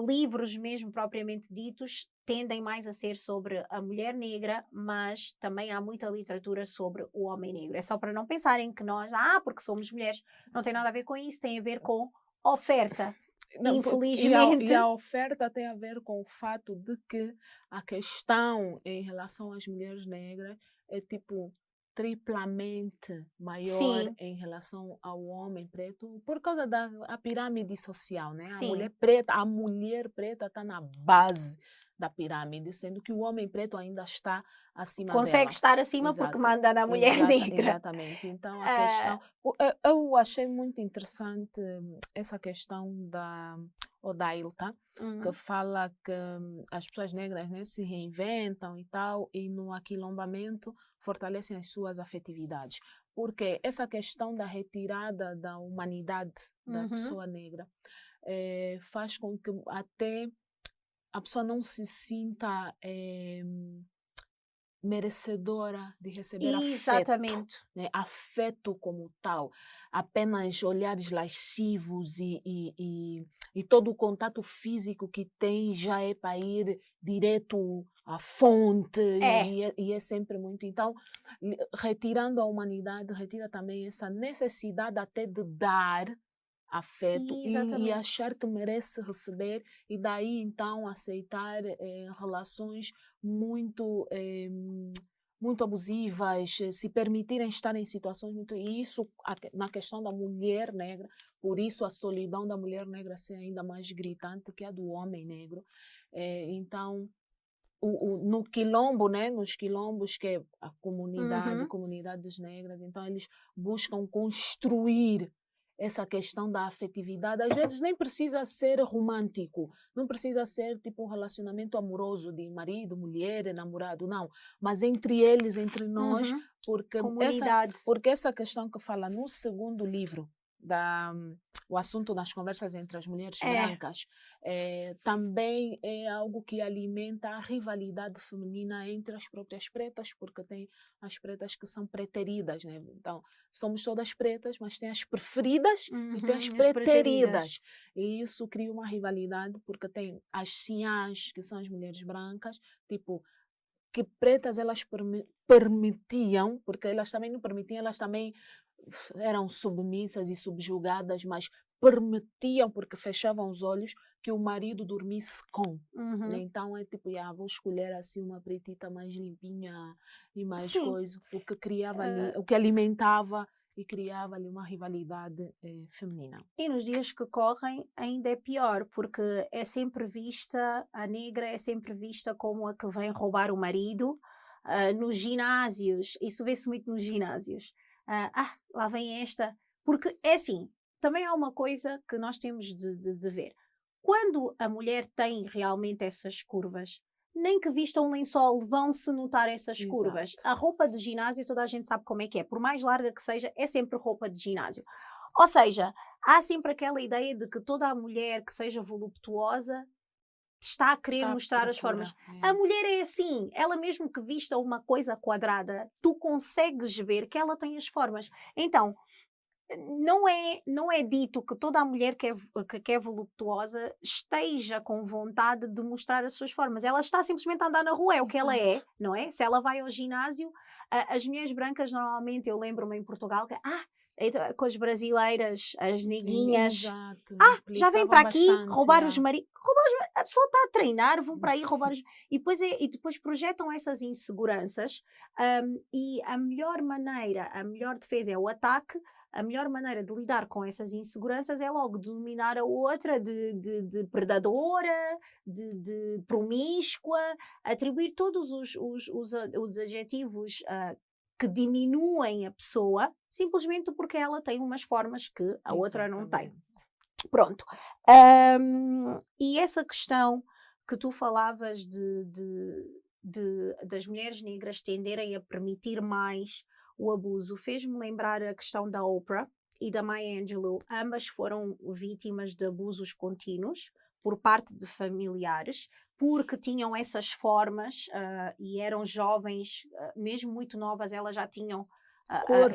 Livros mesmo propriamente ditos tendem mais a ser sobre a mulher negra, mas também há muita literatura sobre o homem negro. É só para não pensarem que nós, porque somos mulheres, não tem nada a ver com isso, tem a ver com oferta. Não, Infelizmente. E a oferta tem a ver com o fato de que a questão em relação às mulheres negras é tipo triplamente maior Sim. em relação ao homem preto por causa da pirâmide social, né? Sim. A mulher preta está na base da pirâmide, sendo que o homem preto ainda está acima dela. Consegue estar acima. Exato. Porque manda na mulher negra. Exatamente. Então, a questão... Eu achei muito interessante essa questão da Odailta, que fala que as pessoas negras, né, se reinventam e tal, e no aquilombamento fortalecem as suas afetividades. Porque essa questão da retirada da humanidade da pessoa negra faz com que até a pessoa não se sinta merecedora de receber Exatamente. afeto, né? Afeto como tal, apenas olhares lascivos e todo o contato físico que tem já é para ir direto à fonte e é sempre muito. Então, retirando a humanidade, retira também essa necessidade até de dar afeto e achar que merece receber e daí então aceitar relações muito muito abusivas, se permitirem estar em situações muito... E isso na questão da mulher negra, por isso a solidão da mulher negra ser ainda mais gritante que a do homem negro. Então, no quilombo, né, nos quilombos, que é a comunidades negras, então eles buscam construir essa questão da afetividade. Às vezes nem precisa ser romântico, não precisa ser tipo um relacionamento amoroso de marido, mulher, namorado, não. Mas entre eles, entre nós, porque essa questão que fala no segundo livro, o assunto das conversas entre as mulheres brancas, também é algo que alimenta a rivalidade feminina entre as próprias pretas, porque tem as pretas que são preteridas, né? Então, somos todas pretas, mas tem as preferidas e tem as preteridas. E isso cria uma rivalidade, porque tem as ciãs, que são as mulheres brancas, tipo, que pretas elas permitiam, porque elas também não permitiam, elas também eram submissas e subjugadas, mas permitiam, porque fechavam os olhos, que o marido dormisse com. Uhum. Então é tipo, vou escolher assim uma pretita mais limpinha e mais Sim. coisa, o que criava ali, o que alimentava e criava ali uma rivalidade feminina. E nos dias que correm ainda é pior, porque é sempre vista, a negra é sempre vista como a que vem roubar o marido. Nos ginásios, isso vê-se muito nos ginásios. Lá vem esta. Porque é assim, também há uma coisa que nós temos de ver. Quando a mulher tem realmente essas curvas, nem que vista um lençol vão-se notar essas Exato. curvas. A roupa de ginásio, toda a gente sabe como é que é. Por mais larga que seja, é sempre roupa de ginásio. Ou seja, há sempre aquela ideia de que toda a mulher que seja voluptuosa está a querer Está à mostrar as procura, formas. A mulher é assim, ela mesmo que vista uma coisa quadrada, tu consegues ver que ela tem as formas. Então, não é dito que toda a mulher que é voluptuosa esteja com vontade de mostrar as suas formas. Ela está simplesmente a andar na rua, é o que ela é, não é? Se ela vai ao ginásio, as mulheres brancas normalmente, eu lembro-me em Portugal, que, com as brasileiras, as neguinhas, Exato. já vem Implicava para aqui bastante, roubar os maridos. A pessoa está a treinar, vão para aí roubar os... E depois projetam essas inseguranças, e a melhor maneira, a melhor defesa é o ataque. A melhor maneira de lidar com essas inseguranças é logo denominar a outra de predadora, de promíscua, atribuir todos os adjetivos que diminuem a pessoa, simplesmente porque ela tem umas formas que a outra não tem. Exatamente. Pronto. E essa questão que tu falavas das mulheres negras tenderem a permitir mais o abuso, fez-me lembrar a questão da Oprah e da Maya Angelou. Ambas foram vítimas de abusos contínuos por parte de familiares, porque tinham essas formas e eram jovens, mesmo muito novas, elas já tinham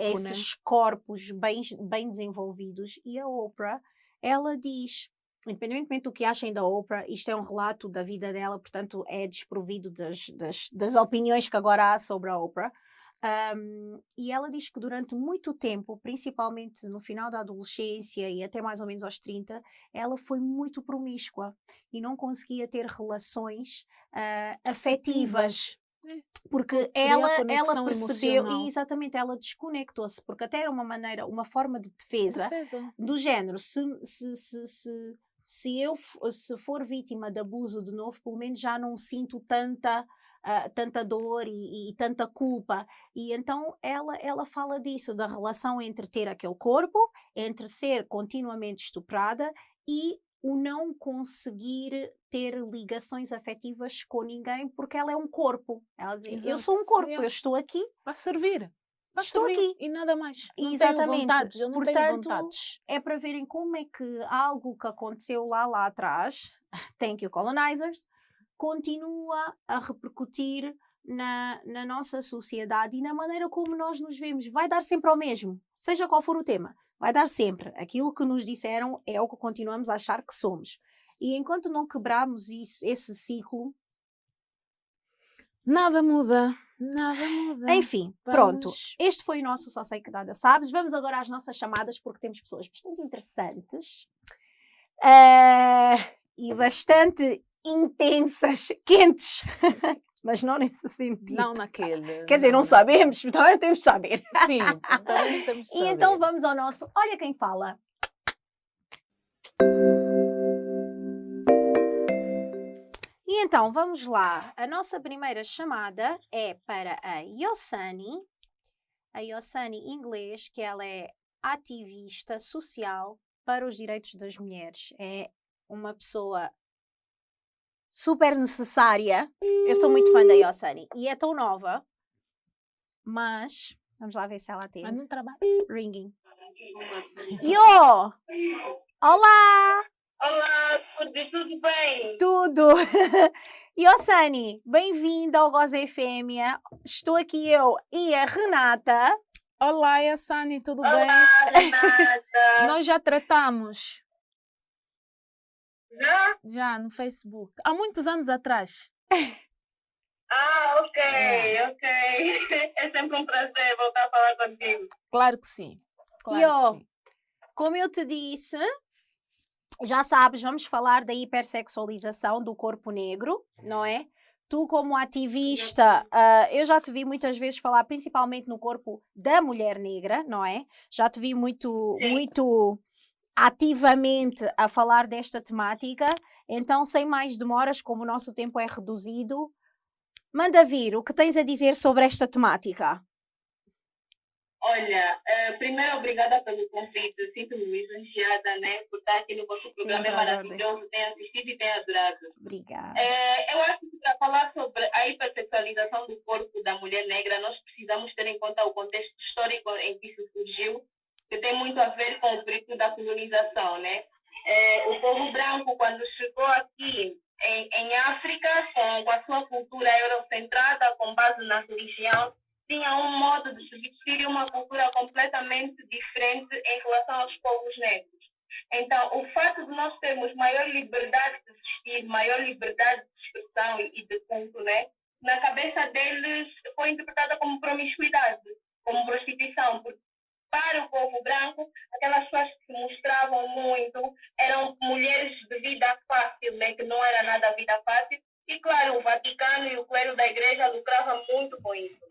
esses corpos bem desenvolvidos. E a Oprah, ela diz, independentemente do que achem da Oprah, isto é um relato da vida dela, portanto é desprovido das opiniões que agora há sobre a Oprah. E ela diz que durante muito tempo, principalmente no final da adolescência e até mais ou menos aos 30, ela foi muito promíscua e não conseguia ter relações afetivas. Porque ela percebeu, e exatamente, ela desconectou-se, porque até era uma forma de defesa. Do género, se for vítima de abuso de novo, pelo menos já não sinto tanta dor e tanta culpa. E então ela fala disso, da relação entre ter aquele corpo, entre ser continuamente estuprada e o não conseguir ter ligações afetivas com ninguém, porque ela é um corpo. Ela diz, Exato. eu sou um corpo, eu estou aqui. Para servir. Estou aqui. E nada mais. Não Exatamente. Tenho vontades, eu não tenho Portanto, vontades. é para verem como é que algo que aconteceu lá atrás, thank you colonizers, continua a repercutir na nossa sociedade e na maneira como nós nos vemos. Vai dar sempre ao mesmo, seja qual for o tema. Vai dar sempre. Aquilo que nos disseram é o que continuamos a achar que somos. E enquanto não quebrarmos esse ciclo... Nada muda. Nada muda. Enfim, pronto. Este foi o nosso Só Sei Que Nada Sabes. Vamos agora às nossas chamadas, porque temos pessoas bastante interessantes e bastante intensas, quentes, mas não nesse sentido. Não naquele. Quer dizer, não sabemos, então temos de saber. Sim, também temos de saber. E então vamos ao nosso Olha Quem Fala. E então, vamos lá. A nossa primeira chamada é para a Yossani. A Yossani inglês, que ela é ativista social para os direitos das mulheres. É uma pessoa super necessária. Eu sou muito fã da Yossani. E é tão nova. Mas, vamos lá ver se ela atende. Mas não trabalha. Ringing. Yo! Olá! Olá, tudo bem? Tudo! Yossani, bem-vinda ao Goza FM. Estou aqui eu e a Renata. Olá, Yassani, tudo Olá, bem? Renata. Nós já tratamos. Já? Já, no Facebook. Há muitos anos atrás. Ah, ok. bem. É sempre um prazer voltar a falar contigo. Claro que sim. Claro E ó, que sim. como eu te disse, já sabes, vamos falar da hipersexualização do corpo negro, não é? Tu, como ativista, eu já te vi muitas vezes falar, principalmente no corpo da mulher negra, não é? Já te vi muito ativamente a falar desta temática. Então, sem mais demoras, como o nosso tempo é reduzido, manda vir o que tens a dizer sobre esta temática. Olha, primeiro, obrigada pelo convite. Sinto-me lisonjeada, né, por estar aqui no vosso programa. É prazer, maravilhoso, tenho assistido e tenho adorado. Obrigada. Eu acho que para falar sobre a hipersexualização do corpo da mulher negra, nós precisamos ter em conta o contexto histórico em que isso surgiu, que tem muito a ver com o período da colonização, né? O povo branco, quando chegou aqui em África, com a sua cultura eurocentrada, com base na religião, tinha um modo de se vestir e uma cultura completamente diferente em relação aos povos negros. Então, o fato de nós termos maior liberdade de vestir, maior liberdade de expressão e de culto, né, na cabeça deles foi interpretada como promiscuidade, como prostituição, porque para o povo branco, aquelas pessoas que se mostravam muito eram mulheres de vida fácil, né, que não era nada vida fácil, e claro, o Vaticano e o clero da igreja lucravam muito com isso.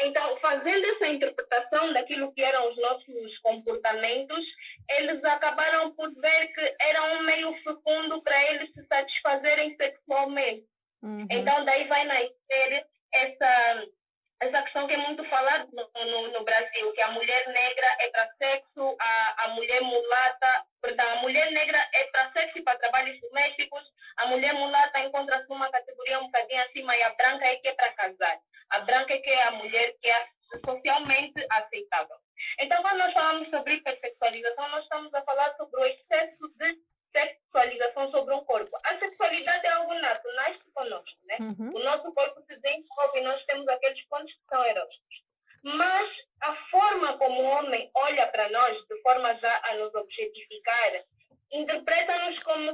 Então, fazendo essa interpretação daquilo que eram os nossos comportamentos, eles acabaram por ver que era um meio fecundo para eles se satisfazerem sexualmente. Então, daí vai nascer essa questão que é muito falada no Brasil, que a mulher negra é para sexo, a mulher mulata, perdão, a mulher negra é para sexo e para trabalhos domésticos, a mulher mulata encontra-se numa categoria um bocadinho acima e a branca é que é para casar. A branca é que é a mulher que é socialmente aceitável. Então, quando nós falamos sobre hipersexualização, nós estamos a falar sobre o excesso de sexualização sobre um corpo. A sexualidade é algo nato, nasce conosco, né? O nosso corpo se desenvolve e nós temos aqueles pontos que são eróticos. Mas a forma como o homem olha para nós, de forma já a nos objetificar, interpreta-nos como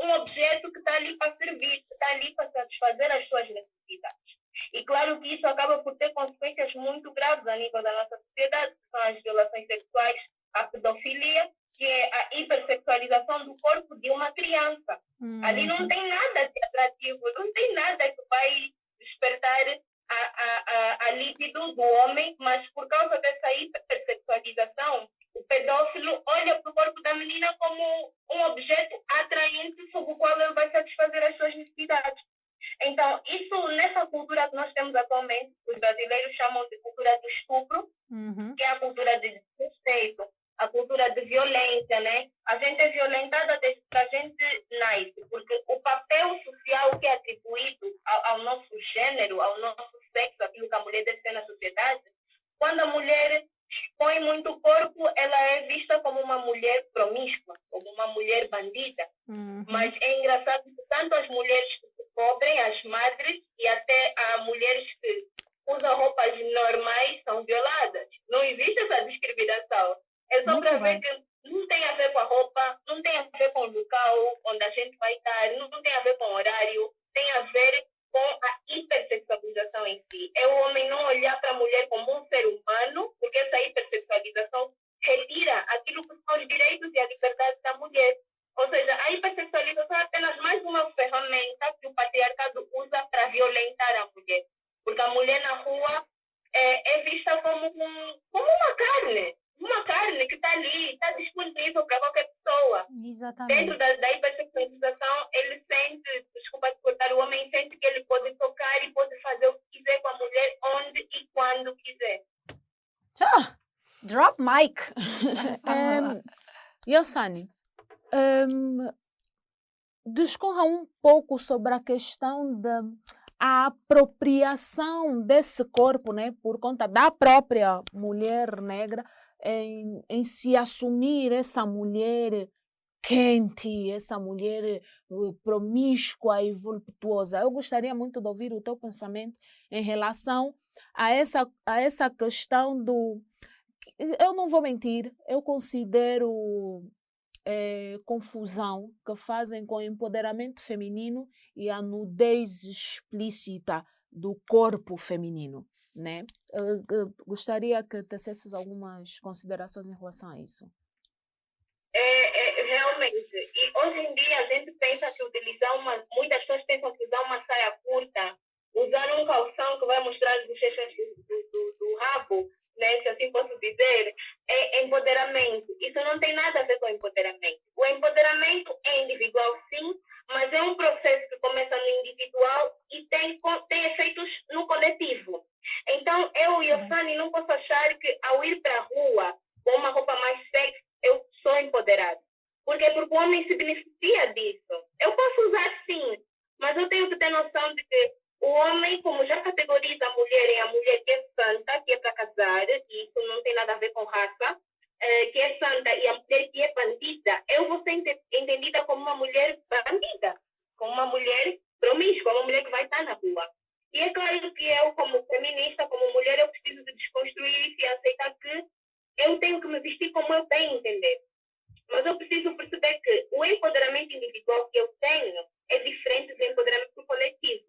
um objeto que está ali para servir, que está ali para satisfazer as suas necessidades. E claro que isso acaba por ter consequências muito graves a nível da nossa sociedade, que são as violações sexuais, a pedofilia, que é a hipersexualização do corpo de uma criança. Ali não tem nada de atrativo, não tem nada que vai despertar a libido do homem, mas por causa dessa hipersexualização, o pedófilo olha para o corpo da menina como um objeto atraente sobre o qual ele vai satisfazer as suas necessidades. Então, isso, nessa cultura que nós temos atualmente, os brasileiros chamam de cultura do estupro, que é a cultura de desrespeito, a cultura de violência, né? A gente é violentada desde que a gente nasce, porque o papel social que é atribuído ao nosso gênero, ao nosso sexo, aquilo que a mulher deve ser na sociedade, quando a mulher expõe muito o corpo, ela é vista como uma mulher promíscua, como uma mulher bandida. Mas é engraçado que tanto as mulheres que se cobrem, as madres, e até as mulheres que usam roupas normais são violadas. Não existe essa discriminação. É só para ver que não tem a ver com a roupa, não tem a ver com o local onde a gente vai estar, não tem a ver com o horário, tem a ver com a hipersexualização em si. É o homem não olhar para a mulher como um ser humano, porque essa hipersexualização retira aquilo que são os direitos e a liberdade da mulher. Ou seja, a hipersexualização é apenas mais uma ferramenta que o patriarcado usa para violentar a mulher. Porque a mulher na rua é vista como uma carne que está ali, está disponível para qualquer pessoa. Exatamente. Dentro da hipersexualização, ele sente, desculpa te cortar, o homem sente que ele pode tocar e pode fazer o que quiser com a mulher, onde e quando quiser. Drop mic. Yossani, discorra um pouco sobre a questão da apropriação desse corpo, né, por conta da própria mulher negra, em se assumir essa mulher quente, essa mulher promíscua e voluptuosa. Eu gostaria muito de ouvir o teu pensamento em relação a essa questão do... Eu não vou mentir, eu considero confusão que fazem com o empoderamento feminino e a nudez explícita do corpo feminino, né? Gostaria que tecesses algumas considerações em relação a isso. Realmente, e hoje em dia a gente pensa que muitas pessoas pensam que usar uma saia curta, usar um calção que vai mostrar as bochechas do rabo, né, se assim posso dizer, é empoderamento. Isso não tem nada a ver com empoderamento. O empoderamento é individual, sim, mas é um processo que começa no individual e tem efeitos no coletivo. Então, eu e a Fanny não posso achar que ao ir para a rua com uma roupa mais sexy, eu sou empoderada. Por quê? Porque o homem se beneficia disso. Eu posso usar, sim, mas eu tenho que ter noção de que o homem, como já categoriza a mulher em a mulher que é santa, que é para casar, e isso não tem nada a ver com raça, que é santa, e a mulher que é bandida, eu vou ser entendida como uma mulher bandida, como uma mulher promíscua, uma mulher que vai estar na rua. E é claro que eu, como feminista, como mulher, eu preciso de desconstruir isso e aceitar que eu tenho que me vestir como eu bem entender. Mas eu preciso perceber que o empoderamento individual que eu tenho é diferente do empoderamento coletivo.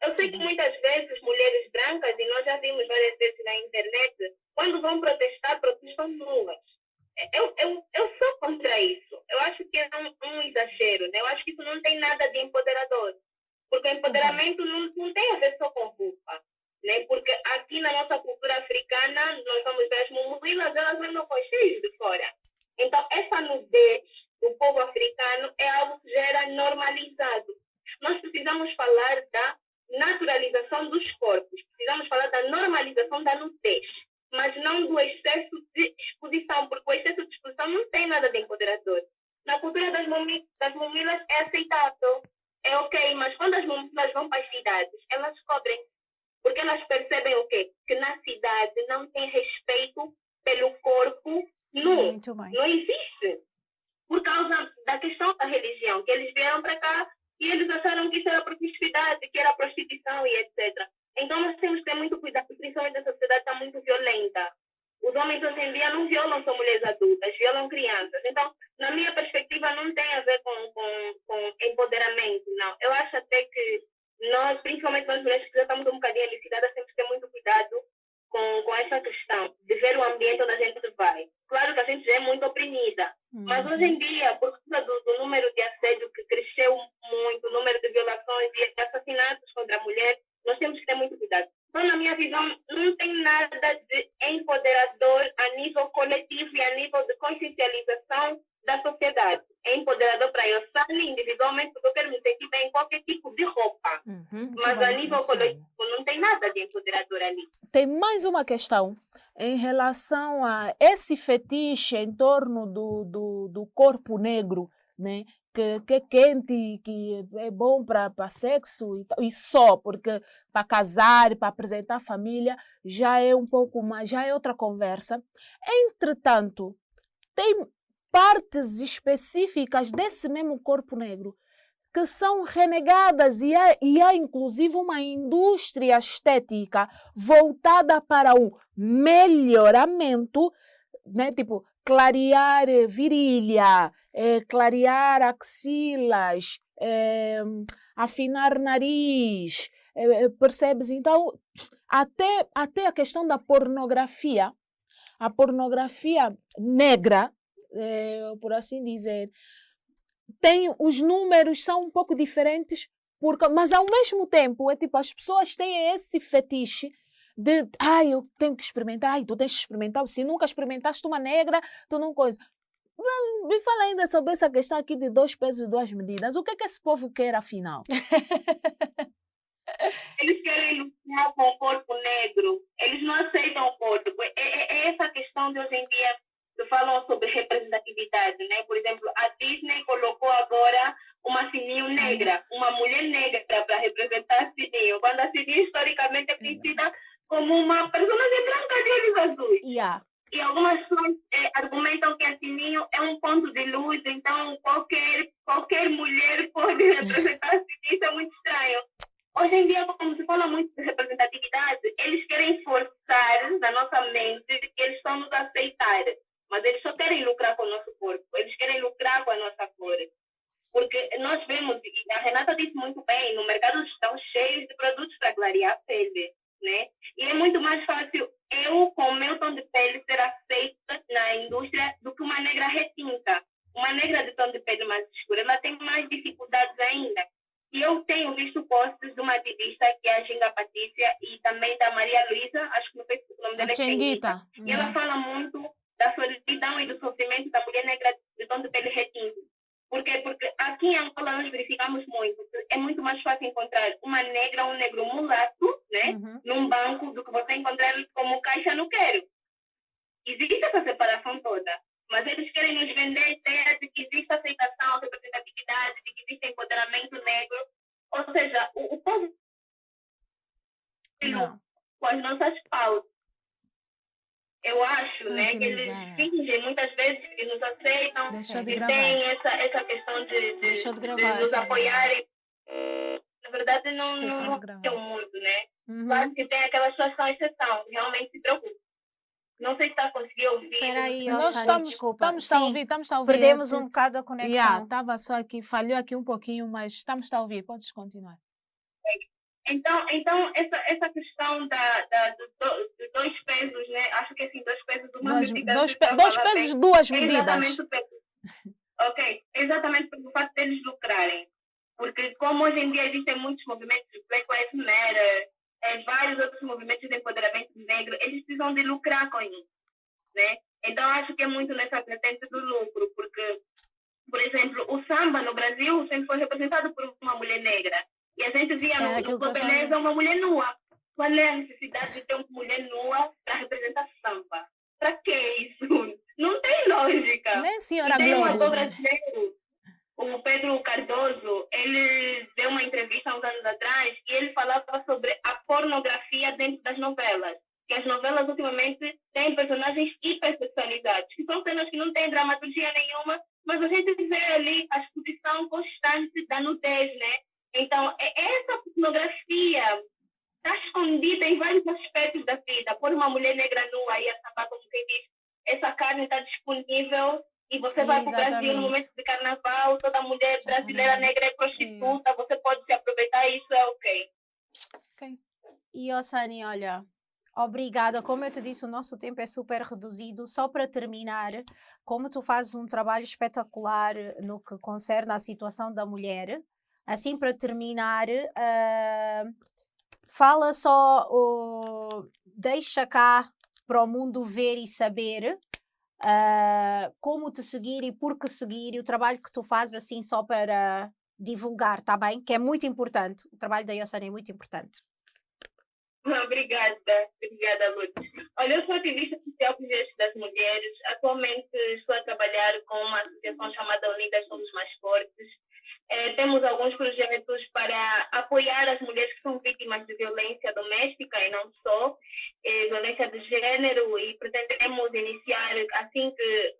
Eu sei que muitas vezes mulheres brancas, e nós já vimos várias vezes na internet, quando vão protestar, protestam nuas. Eu sou contra isso. Eu acho que é um exagero, né? Eu acho que isso não tem nada de empoderador. Porque o empoderamento não tem a ver só com roupa, né? Porque aqui na nossa cultura africana, nós vamos ver as mumuilas, elas andam com os cheios de fora. Então, essa nudez do povo africano é algo que já era normalizado. Nós precisamos falar da naturalização dos corpos, precisamos falar da normalização da nudez, mas não do excesso de exposição, porque o excesso de exposição não tem nada de empoderador. Na cultura das mamilas é aceitável, é ok, mas quando as mamilas vão para as cidades, elas cobrem, porque elas percebem o quê? Que na cidade não tem respeito pelo corpo nu, Muito bem. não existe, por causa da questão da religião, que eles vieram para cá e eles acharam que isso era promiscuidade, que era prostituição e etc. Então nós temos que ter muito cuidado, principalmente a sociedade está muito violenta. Os homens hoje em dia não violam só mulheres adultas, violam crianças. Então, na minha perspectiva, não tem a ver com empoderamento, não. Eu acho até que nós, principalmente nós mulheres que já estamos um bocadinho elucidadas, temos que ter muito cuidado com essa questão de ver o ambiente onde a gente vai. Claro que a gente já é muito oprimida, mas hoje em dia, por causa do número de assédio que cresceu muito, o número de violações e assassinatos contra a mulher, nós temos que ter muito cuidado. Então, na minha visão, não tem nada de empoderador a nível coletivo e a nível de consciencialização da sociedade. É empoderador para eu estar individualmente, porque eu quero me sentir bem em qualquer tipo de roupa. Mas a nível coletivo não tem nada de empoderador ali. Tem mais uma questão em relação a esse fetiche em torno do corpo negro, né? Que é quente, que é bom para sexo e só, porque para casar, para apresentar a família, já é um pouco mais, já é outra conversa. Entretanto, tem partes específicas desse mesmo corpo negro que são renegadas e há inclusive uma indústria estética voltada para o melhoramento, né? Tipo, clarear virilha, clarear axilas, afinar nariz, percebes? Então, até a questão da pornografia, a pornografia negra, por assim dizer, os números são um pouco diferentes, mas ao mesmo tempo, as pessoas têm esse fetiche de, eu tenho que experimentar, tu tens que experimentar, se nunca experimentaste uma negra, tu não coisa. Me fala ainda sobre essa questão aqui de 2 pesos e 2 medidas. O que é que esse povo quer, afinal? Eles querem lutar com o corpo negro. Eles não aceitam o corpo. É essa questão de hoje em dia que falam sobre representatividade, né? Por exemplo, a Disney colocou agora uma Sininho negra, uma mulher negra para representar a Sininho, quando a Sininho historicamente é conhecida como uma personagem branca de olhos azuis. Yeah. E algumas pessoas argumentam que a Sininho é um ponto de luz, então qualquer mulher pode representar a Sininho, isso é muito estranho. Hoje em dia, como se fala muito de representatividade, eles querem forçar na nossa mente que eles estão nos aceitar, mas eles só querem lucrar com o nosso corpo, eles querem lucrar com a nossa cor. Porque nós vemos, e a Renata disse muito bem, no mercado estão cheios de produtos para clarear Maria Luísa, acho que no Facebook o nome dela A é Chenguita. Chenguita. E ela fala muito da solidão e do sofrimento da mulher negra de tom de pele retinto. Por quê? Porque aqui em Angola nós verificamos muito. É muito mais fácil encontrar uma negra ou um negro mulato, né, num banco, do que você encontrar como caixa no quero. Existe essa separação toda. Mas eles querem nos vender a ideia de que existe aceitação, representatividade, de que existe empoderamento negro. Ou seja, o povo Não. com as nossas pautas. Eu acho, né, que eles fingem muitas vezes que nos aceitam, Deixou de que gravar. têm essa questão Deixou de de gravar, nos já. apoiarem. Na verdade, não Desculpa, de é o mundo, né? Uhum. Claro que tem aquelas situações de exceção, que realmente se preocupam. Não sei se está a conseguir ouvir. Espera aí, não ó, Nós sei. Sani, desculpa. estamos a ouvir, estamos a ouvir. Perdemos um bocado a conexão. Estava só aqui, falhou aqui um pouquinho, mas estamos a ouvir. Podes continuar. Então essa questão de dois pesos, né? Acho que assim, dois pesos, uma medida. Dois pesos, duas É medidas. exatamente o peso. Ok, exatamente pelo fato deles lucrarem. Porque como hoje em dia existem muitos movimentos de Black Lives Matter, vários outros movimentos de empoderamento negro, eles precisam de lucrar com isso, né? Então acho que é muito nessa vertente do lucro, porque, por exemplo, o samba no Brasil sempre foi representado por uma mulher negra. E a gente via no Clube Beleza uma mulher nua. Qual é a necessidade de ter uma mulher nua para representar samba? Para que isso? Não tem lógica. Nem senhora Tem um Globo. ator brasileiro, o Pedro Cardoso, ele deu uma entrevista há uns anos atrás e ele falava sobre a pornografia dentro das novelas. Que as novelas ultimamente têm personagens hipersexualizados, que são cenas que não têm dramaturgia nenhuma, mas a gente vê ali a exposição constante da nudez, né? Então, essa pornografia está escondida em vários aspectos da vida. Por uma mulher negra nua e a sambar, como quem diz, essa carne está disponível e você vai para o Brasil no momento de carnaval, toda mulher brasileira negra é prostituta, você pode se aproveitar, isso é ok. E, Sani, olha, obrigada. Como eu te disse, o nosso tempo é super reduzido. Só para terminar, como tu fazes um trabalho espetacular no que concerne à situação da mulher, assim, para terminar, fala só, deixa cá para o mundo ver e saber como te seguir e por que seguir, e o trabalho que tu fazes, assim, só para divulgar, tá bem? Que é muito importante. O trabalho da Yossani é muito importante. Obrigada, Lourdes. Olha, eu sou ativista social por direitos das mulheres. Atualmente estou a trabalhar com uma associação chamada Unidas Somos Mais Fortes. Temos alguns projetos para apoiar as mulheres que são vítimas de violência doméstica e não só, violência de gênero, e pretendemos iniciar, assim que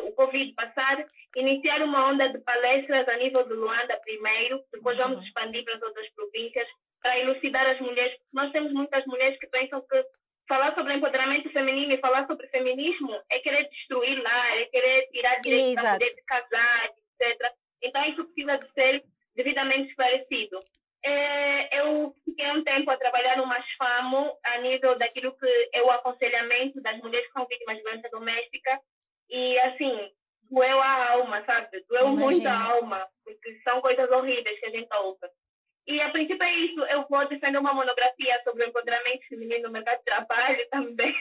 o Covid passar, iniciar uma onda de palestras a nível de Luanda primeiro, depois vamos expandir para as outras províncias, para elucidar as mulheres. Nós temos muitas mulheres que pensam que falar sobre empoderamento feminino e falar sobre feminismo é querer destruir lá, é querer tirar direito da mulher de casar, etc. Então, isso precisa de ser devidamente esclarecido. Eu fiquei um tempo a trabalhar no Masfamo a nível daquilo que é o aconselhamento das mulheres que são vítimas de violência doméstica e, assim, doeu a alma, sabe? Doeu muito a alma, porque são coisas horríveis que a gente ouve. E, a princípio, é isso. Eu vou defender uma monografia sobre o empoderamento feminino no mercado de trabalho também.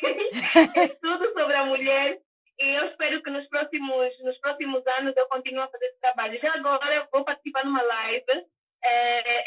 É tudo sobre a mulher. E eu espero que nos próximos anos eu continue a fazer esse trabalho. Já agora eu vou participar numa live.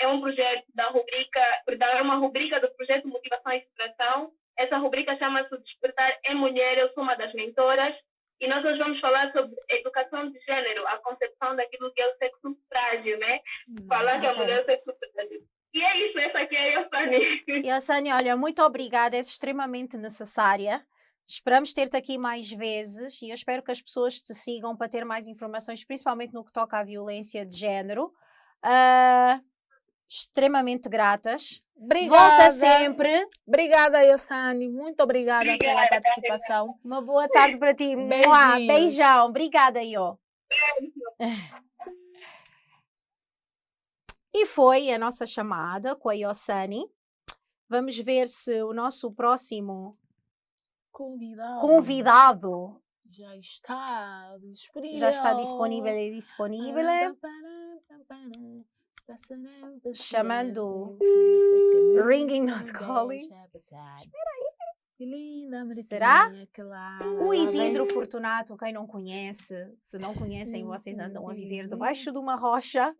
É um projeto é uma rubrica do projeto Motivação e Inspiração. Essa rubrica chama-se o Despertar é Mulher. Eu sou uma das mentoras. E nós hoje vamos falar sobre educação de gênero, a concepção daquilo que é o sexo frágil, né? Falar que a mulher é o sexo frágil. E é isso, essa aqui é a Yossani. Yossani, olha, muito obrigada, é extremamente necessária. Esperamos ter-te aqui mais vezes e eu espero que as pessoas te sigam para ter mais informações, principalmente no que toca à violência de género. Extremamente gratas. Obrigada. Volta sempre. Obrigada, Yossani. Muito obrigada pela participação. Uma boa tarde para ti. Beijão. Obrigada, Iô. E foi a nossa chamada com a Yossani. Vamos ver se o nosso próximo convidado já está disponível. Já está disponível e disponível. Chamando Ringing Not Calling. Que linda, Será? claro. O Isidro Fortunato, quem não conhece, se não conhecem, vocês andam a viver debaixo de uma rocha.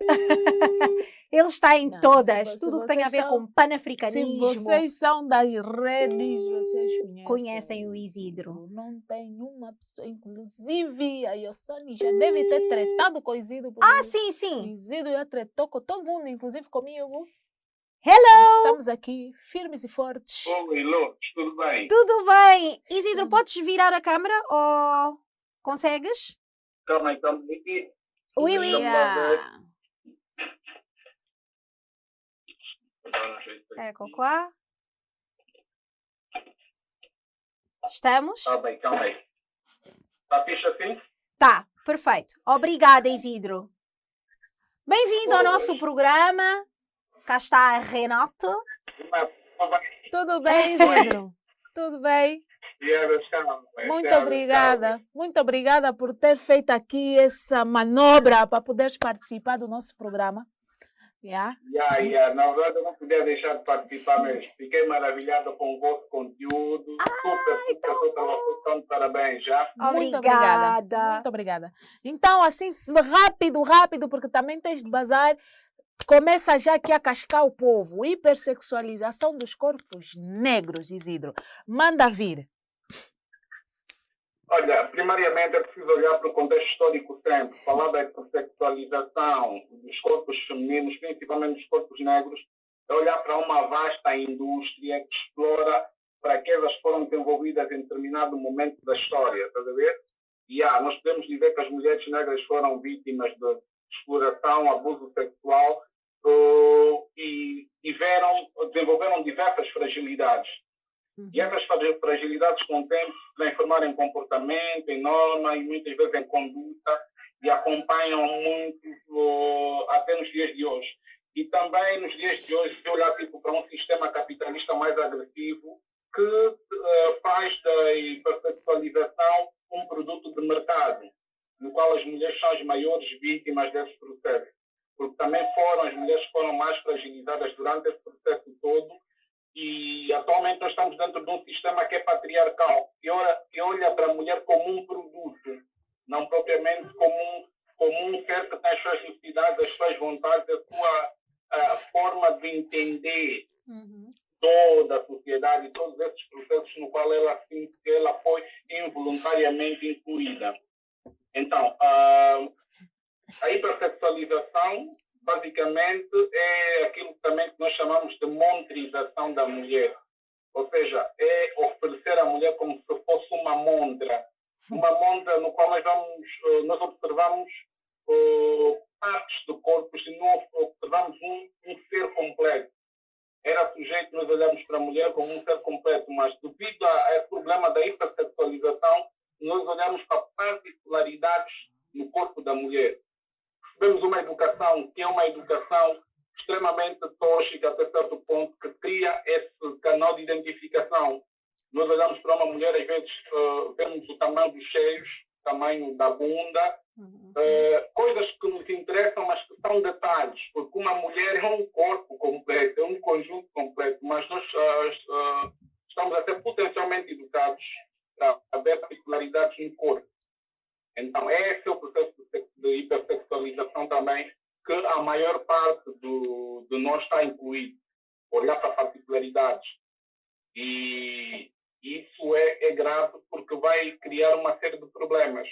Ele está em Não, todas, se tudo o que tem a vocês ver são- com panafricanismo. Se vocês são das redes, vocês Conhecem o Isidro. Não tem uma pessoa, inclusive a Yossani já deve ter tretado com o Isidro. Ah, sim, O sim. Isidro já tretou com todo mundo, inclusive comigo. Hello! Estamos aqui, firmes e fortes. Oi, Lourdes, tudo bem? Tudo bem? Isidro, podes virar a câmera ou consegues? Calma aí, calma aí. Ui, ui. Yeah. É, Cocó. Estamos? Calma aí. Está fixe assim? Tá, perfeito. Obrigada, Isidro. Bem-vindo ao nosso programa. Cá está a Renata. Tudo bem, Isidro? Tudo bem? Muito obrigada. Muito obrigada por ter feito aqui essa manobra para poderes participar do nosso programa. Yeah. Na verdade, eu não podia deixar de participar mesmo. Fiquei maravilhado com o vosso conteúdo. Super, de parabéns já. Muito Obrigada. obrigada. Muito obrigada. Então, assim, rápido, porque também tens de bazar. Começa já aqui a cascar o povo. Hipersexualização dos corpos negros, Isidro. Manda vir. Olha, primariamente é preciso olhar para o contexto histórico sempre. Falar da hipersexualização dos corpos femininos, principalmente dos corpos negros, é olhar para uma vasta indústria que explora fraquezas que foram desenvolvidas em determinado momento da história, estás a ver? E nós podemos dizer que as mulheres negras foram vítimas de exploração, abuso sexual e desenvolveram diversas fragilidades. E essas fragilidades com o tempo se transformaram em comportamento, em norma e muitas vezes em conduta e acompanham muito até nos dias de hoje. E também nos dias de hoje olhar para um sistema capitalista mais agressivo que faz da hipersexualização um produto de mercado, no qual as mulheres são as maiores vítimas desse processo. Porque também as mulheres foram mais fragilizadas durante esse processo todo. E atualmente nós estamos dentro de um sistema que é patriarcal, que olha para a mulher como um produto, não propriamente como um ser que tem as suas necessidades, as suas vontades, a sua forma de entender toda a sociedade e todos esses processos no qual ela foi involuntariamente incluída. Então, a hipersexualização basicamente é aquilo também que nós chamamos de montrização da mulher. Ou seja, é oferecer à mulher como se fosse uma montra. Uma montra no qual nós observamos partes do corpo e não observamos um ser completo. Era sujeito nós olhamos para a mulher como um ser completo, mas devido a esse problema da hipersexualização, nós olhamos para particularidades no corpo da mulher. Recebemos uma educação que é uma educação extremamente tóxica até certo ponto, que cria esse canal de identificação. Nós olhamos para uma mulher, às vezes vemos o tamanho dos seios, o tamanho da bunda, coisas que nos interessam, mas que são detalhes, porque uma mulher é um corpo completo, é um conjunto completo, mas nós estamos até potencialmente educados para ver particularidades no corpo. Então, esse é o processo de hipersexualização também, que a maior parte de nós está incluído. Olhar para particularidades. E isso é grave porque vai criar uma série de problemas.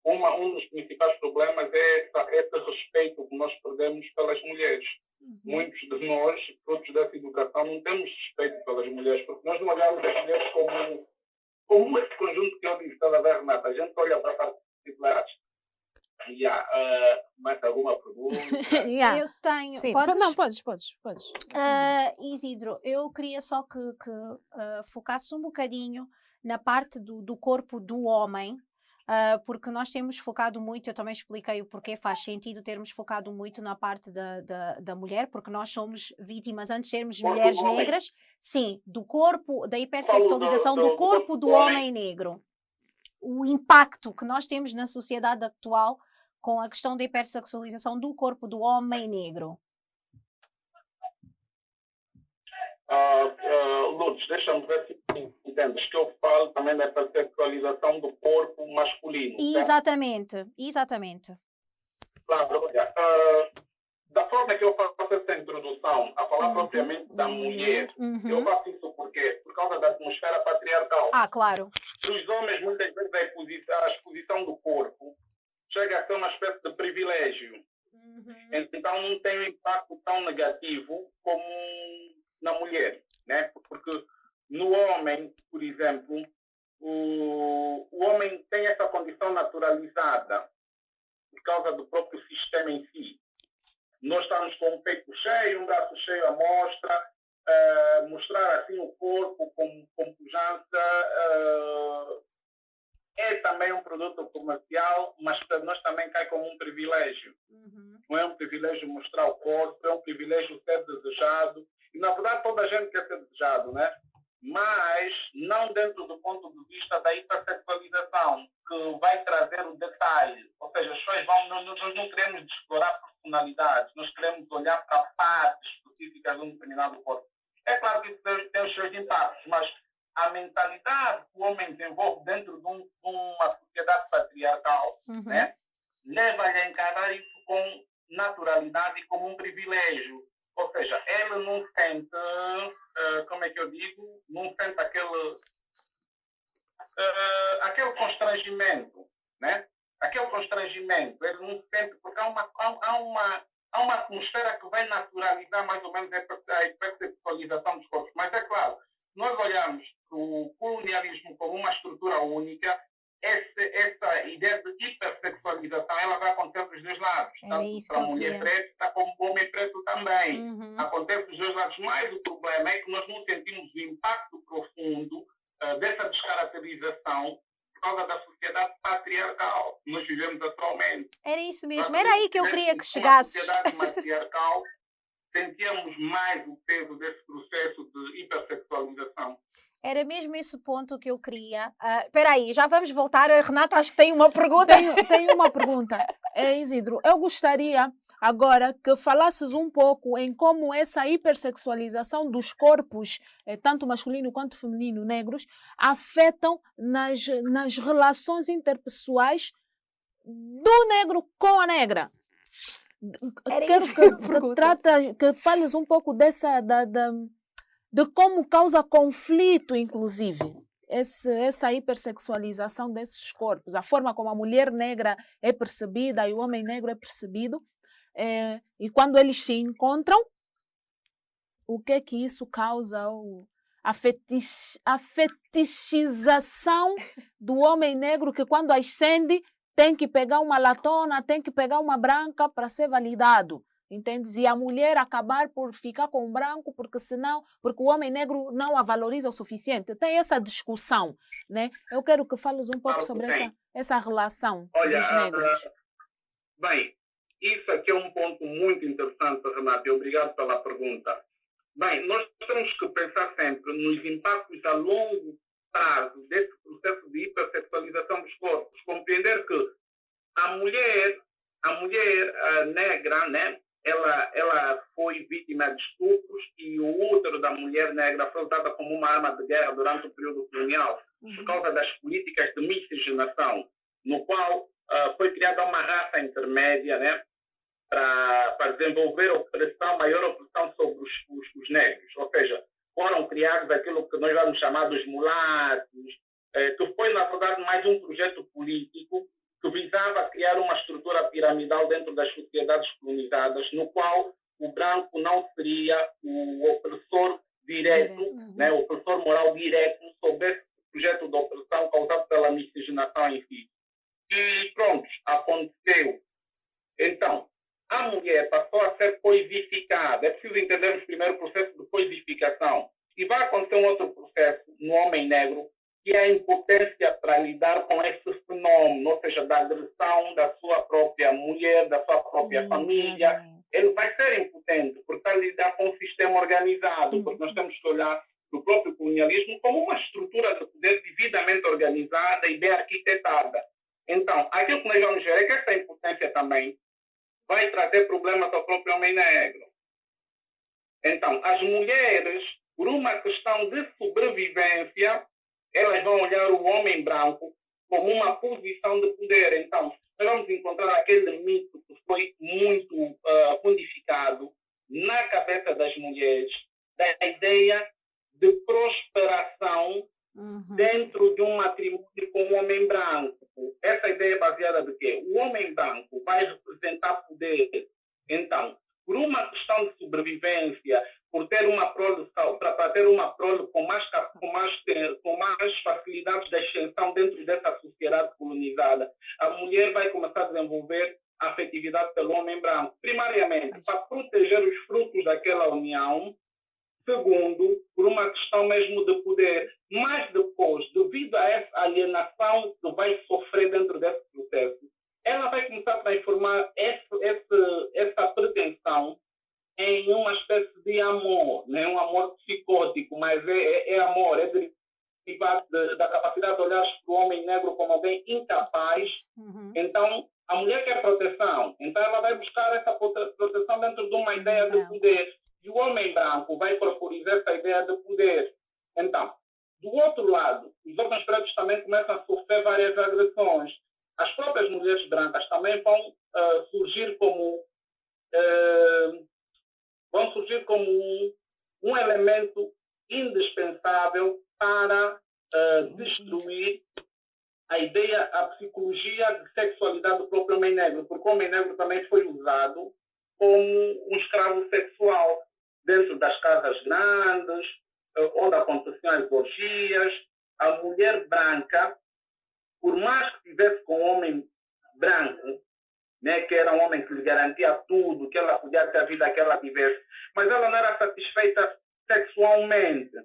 Um dos principais problemas é esse respeito que nós perdemos pelas mulheres. Muitos de nós, frutos dessa educação, não temos respeito pelas mulheres, porque nós não olhamos as mulheres como esse conjunto que eu disse, toda vez, Renata. A gente olha para particularidades. Mais alguma pergunta? Eu tenho. Sim. Podes? Não, podes. Isidro, eu queria só que focasse um bocadinho na parte do corpo do homem, porque nós temos focado muito, eu também expliquei o porquê faz sentido termos focado muito na parte da mulher, porque nós somos vítimas, antes de sermos mulheres negras, sim, do corpo, da hipersexualização do corpo do homem negro. O impacto que nós temos na sociedade atual com a questão da hipersexualização do corpo do homem negro? Lourdes, deixa-me ver se entendes que eu falo também da hipersexualização do corpo masculino. Exatamente, exatamente. Claro, olha, da forma que eu faço essa introdução, a falar propriamente da mulher, eu faço isso por quê? Por causa da atmosfera patriarcal. Claro. Os homens, muitas vezes, a exposição do corpo chega a ser uma espécie de privilégio. Então, não tem um impacto tão negativo como na mulher, né? Porque no homem, por exemplo, o homem tem essa condição naturalizada por causa do próprio sistema em si. Nós estamos com um peito cheio, um braço cheio à mostra, mostrar assim o corpo com pujança é também um produto comercial, mas para nós também cai como um privilégio. Não é um privilégio mostrar o corpo, é um privilégio ser desejado. E, na verdade, toda a gente quer ser desejado, né? Mas não dentro do ponto de vista da hipersexualização, que vai trazer o detalhe. Ou seja, as pessoas nós não queremos explorar personalidades, nós queremos olhar para partes específicas de um determinado corpo. É claro que isso tem os seus impactos, mas a mentalidade que o homem desenvolve dentro de uma sociedade patriarcal, né, leva-lhe a encarar isso com naturalidade e como um privilégio. Ou seja, ele não sente, como é que eu digo, não sente aquele constrangimento, né? Aquele constrangimento, ele não sente, porque há uma atmosfera que vai naturalizar mais ou menos a hipersexualização dos corpos. Mas é claro, nós olhamos o colonialismo como uma estrutura única, essa ideia de hipersexualização ela vai acontecer dos dois lados. Tanto para a mulher preta como para o homem preto também. Acontece dos dois lados. Mas o problema é que nós não sentimos o impacto profundo dessa descaracterização por causa da sociedade patriarcal que nós vivemos atualmente. Era isso mesmo, era aí que eu queria que chegasses. Na sociedade patriarcal sentíamos mais o peso desse processo de hipersexualização. Era mesmo esse ponto que eu queria. Espera aí, já vamos voltar. A Renata acho que tem uma pergunta. Tenho uma pergunta. Isidro, eu gostaria agora que falasses um pouco em como essa hipersexualização dos corpos, tanto masculino quanto feminino, negros, afetam nas relações interpessoais do negro com a negra. Quero que fales um pouco de como causa conflito, inclusive, essa hipersexualização desses corpos, a forma como a mulher negra é percebida e o homem negro é percebido, e quando eles se encontram, o que é que isso causa? A fetichização do homem negro, que quando ascende tem que pegar uma latona, tem que pegar uma branca para ser validado. Entendes? E a mulher acabar por ficar com o branco, porque o homem negro não a valoriza o suficiente. Tem essa discussão, né? Eu quero que fales um pouco sobre essa relação dos negros. Bem, isso aqui é um ponto muito interessante, Renata, e obrigado pela pergunta. Bem, nós temos que pensar sempre nos impactos a longo prazo desse processo de hipersexualização dos corpos. Compreender que a mulher negra, né? Ela foi vítima de estupros e o útero da mulher negra foi usada como uma arma de guerra durante o período colonial por causa das políticas de miscigenação, no qual foi criada uma raça intermédia, né, para desenvolver maior opressão sobre os negros. Ou seja, foram criados aquilo que nós vamos chamar dos mulatos, que foi, na verdade, mais um projeto político que visava criar uma estrutura piramidal dentro das sociedades colonizadas, no qual o branco não seria o opressor direto, né, o opressor moral direto sobre esse projeto de opressão causado pela miscigenação em si. E pronto, aconteceu. Então, a mulher passou a ser coisificada. É preciso entendermos primeiro o processo de coisificação. E vai acontecer um outro processo no homem negro, que é a impotência para lidar com esse fenômeno, ou seja, da agressão da sua própria mulher, da sua própria família. Ele vai ser impotente, porque está a lidar com um sistema organizado, porque nós temos que olhar para o próprio colonialismo como uma estrutura de poder devidamente organizada e bem arquitetada. Então, aquilo que nós vamos ver é que essa impotência também vai trazer problemas ao próprio homem negro. Então, as mulheres, por uma questão de sobrevivência, elas vão olhar o homem branco como uma posição de poder. Então, nós vamos encontrar aquele mito que foi muito codificado na cabeça das mulheres, da ideia de prosperação dentro de um matrimônio com um homem branco. Essa ideia é baseada de quê? O homem branco vai representar poder. Então, por uma questão de sobrevivência, por ter uma prole, para ter uma prole com mais facilidades de ascensão dentro dessa sociedade colonizada, a mulher vai começar a desenvolver a afetividade pelo homem branco, primariamente para proteger os frutos daquela união, segundo, por uma questão mesmo de poder, mas depois, devido a essa alienação que vai sofrer dentro desse processo, ela vai começar a transformar essa pretensão em uma espécie de amor, não é um amor psicótico, mas é amor, é derivado da capacidade de olhar para o homem negro como alguém incapaz. Então, a mulher quer proteção, então ela vai buscar essa proteção dentro de uma ideia de poder. E o homem branco vai corporizar essa ideia de poder. Então, do outro lado, os homens pretos também começam a sofrer várias agressões. As próprias mulheres brancas também vão surgir como um elemento indispensável para destruir a ideia, a psicologia de sexualidade do próprio homem negro, porque o homem negro também foi usado como um escravo sexual dentro das casas grandes, onde aconteciam as orgias. A mulher branca, por mais que estivesse com um homem branco, né, que era um homem que lhe garantia tudo, que ela podia ter a vida que ela tivesse, mas ela não era satisfeita sexualmente.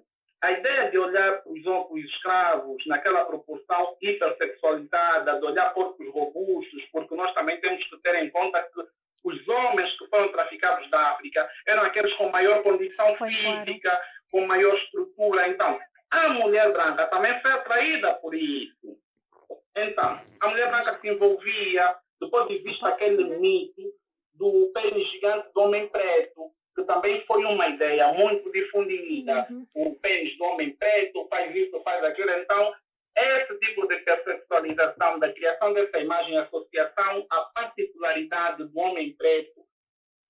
A ideia de olhar para os escravos naquela proporção hipersexualizada, de olhar corpos robustos, porque nós também temos que ter em conta que os homens que foram traficados da África eram aqueles com maior condição física, com maior estrutura. Então, a mulher branca também foi atraída por isso. Então, a mulher branca se envolvia, depois existe aquele mito do pênis gigante do homem preto, que também foi uma ideia muito difundida. O pênis do homem preto faz isso, faz aquilo. Então, esse tipo de hipersexualização, da criação dessa imagem, associação à particularidade do homem preto,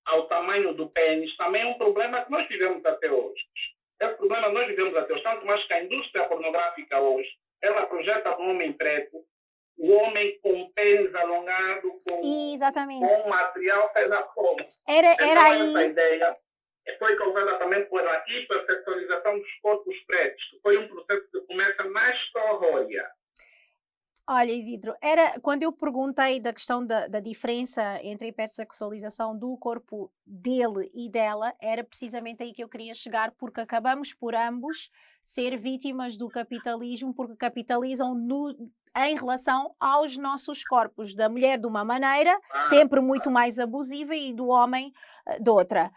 ao tamanho do pênis, também é um problema que nós vivemos até hoje. Esse problema nós vivemos até hoje, tanto mais que a indústria pornográfica hoje, ela projeta no homem preto o homem com pênis alongado, com um material pé da fome. Era aí. Essa ideia foi causada também pela hipersexualização dos corpos pretos, que foi um processo que começa na história. Olha, Isidro, quando eu perguntei da questão da diferença entre a hipersexualização do corpo dele e dela, era precisamente aí que eu queria chegar, porque acabamos por ambos ser vítimas do capitalismo, porque capitalizam em relação aos nossos corpos, da mulher de uma maneira, sempre muito mais abusiva, e do homem de outra.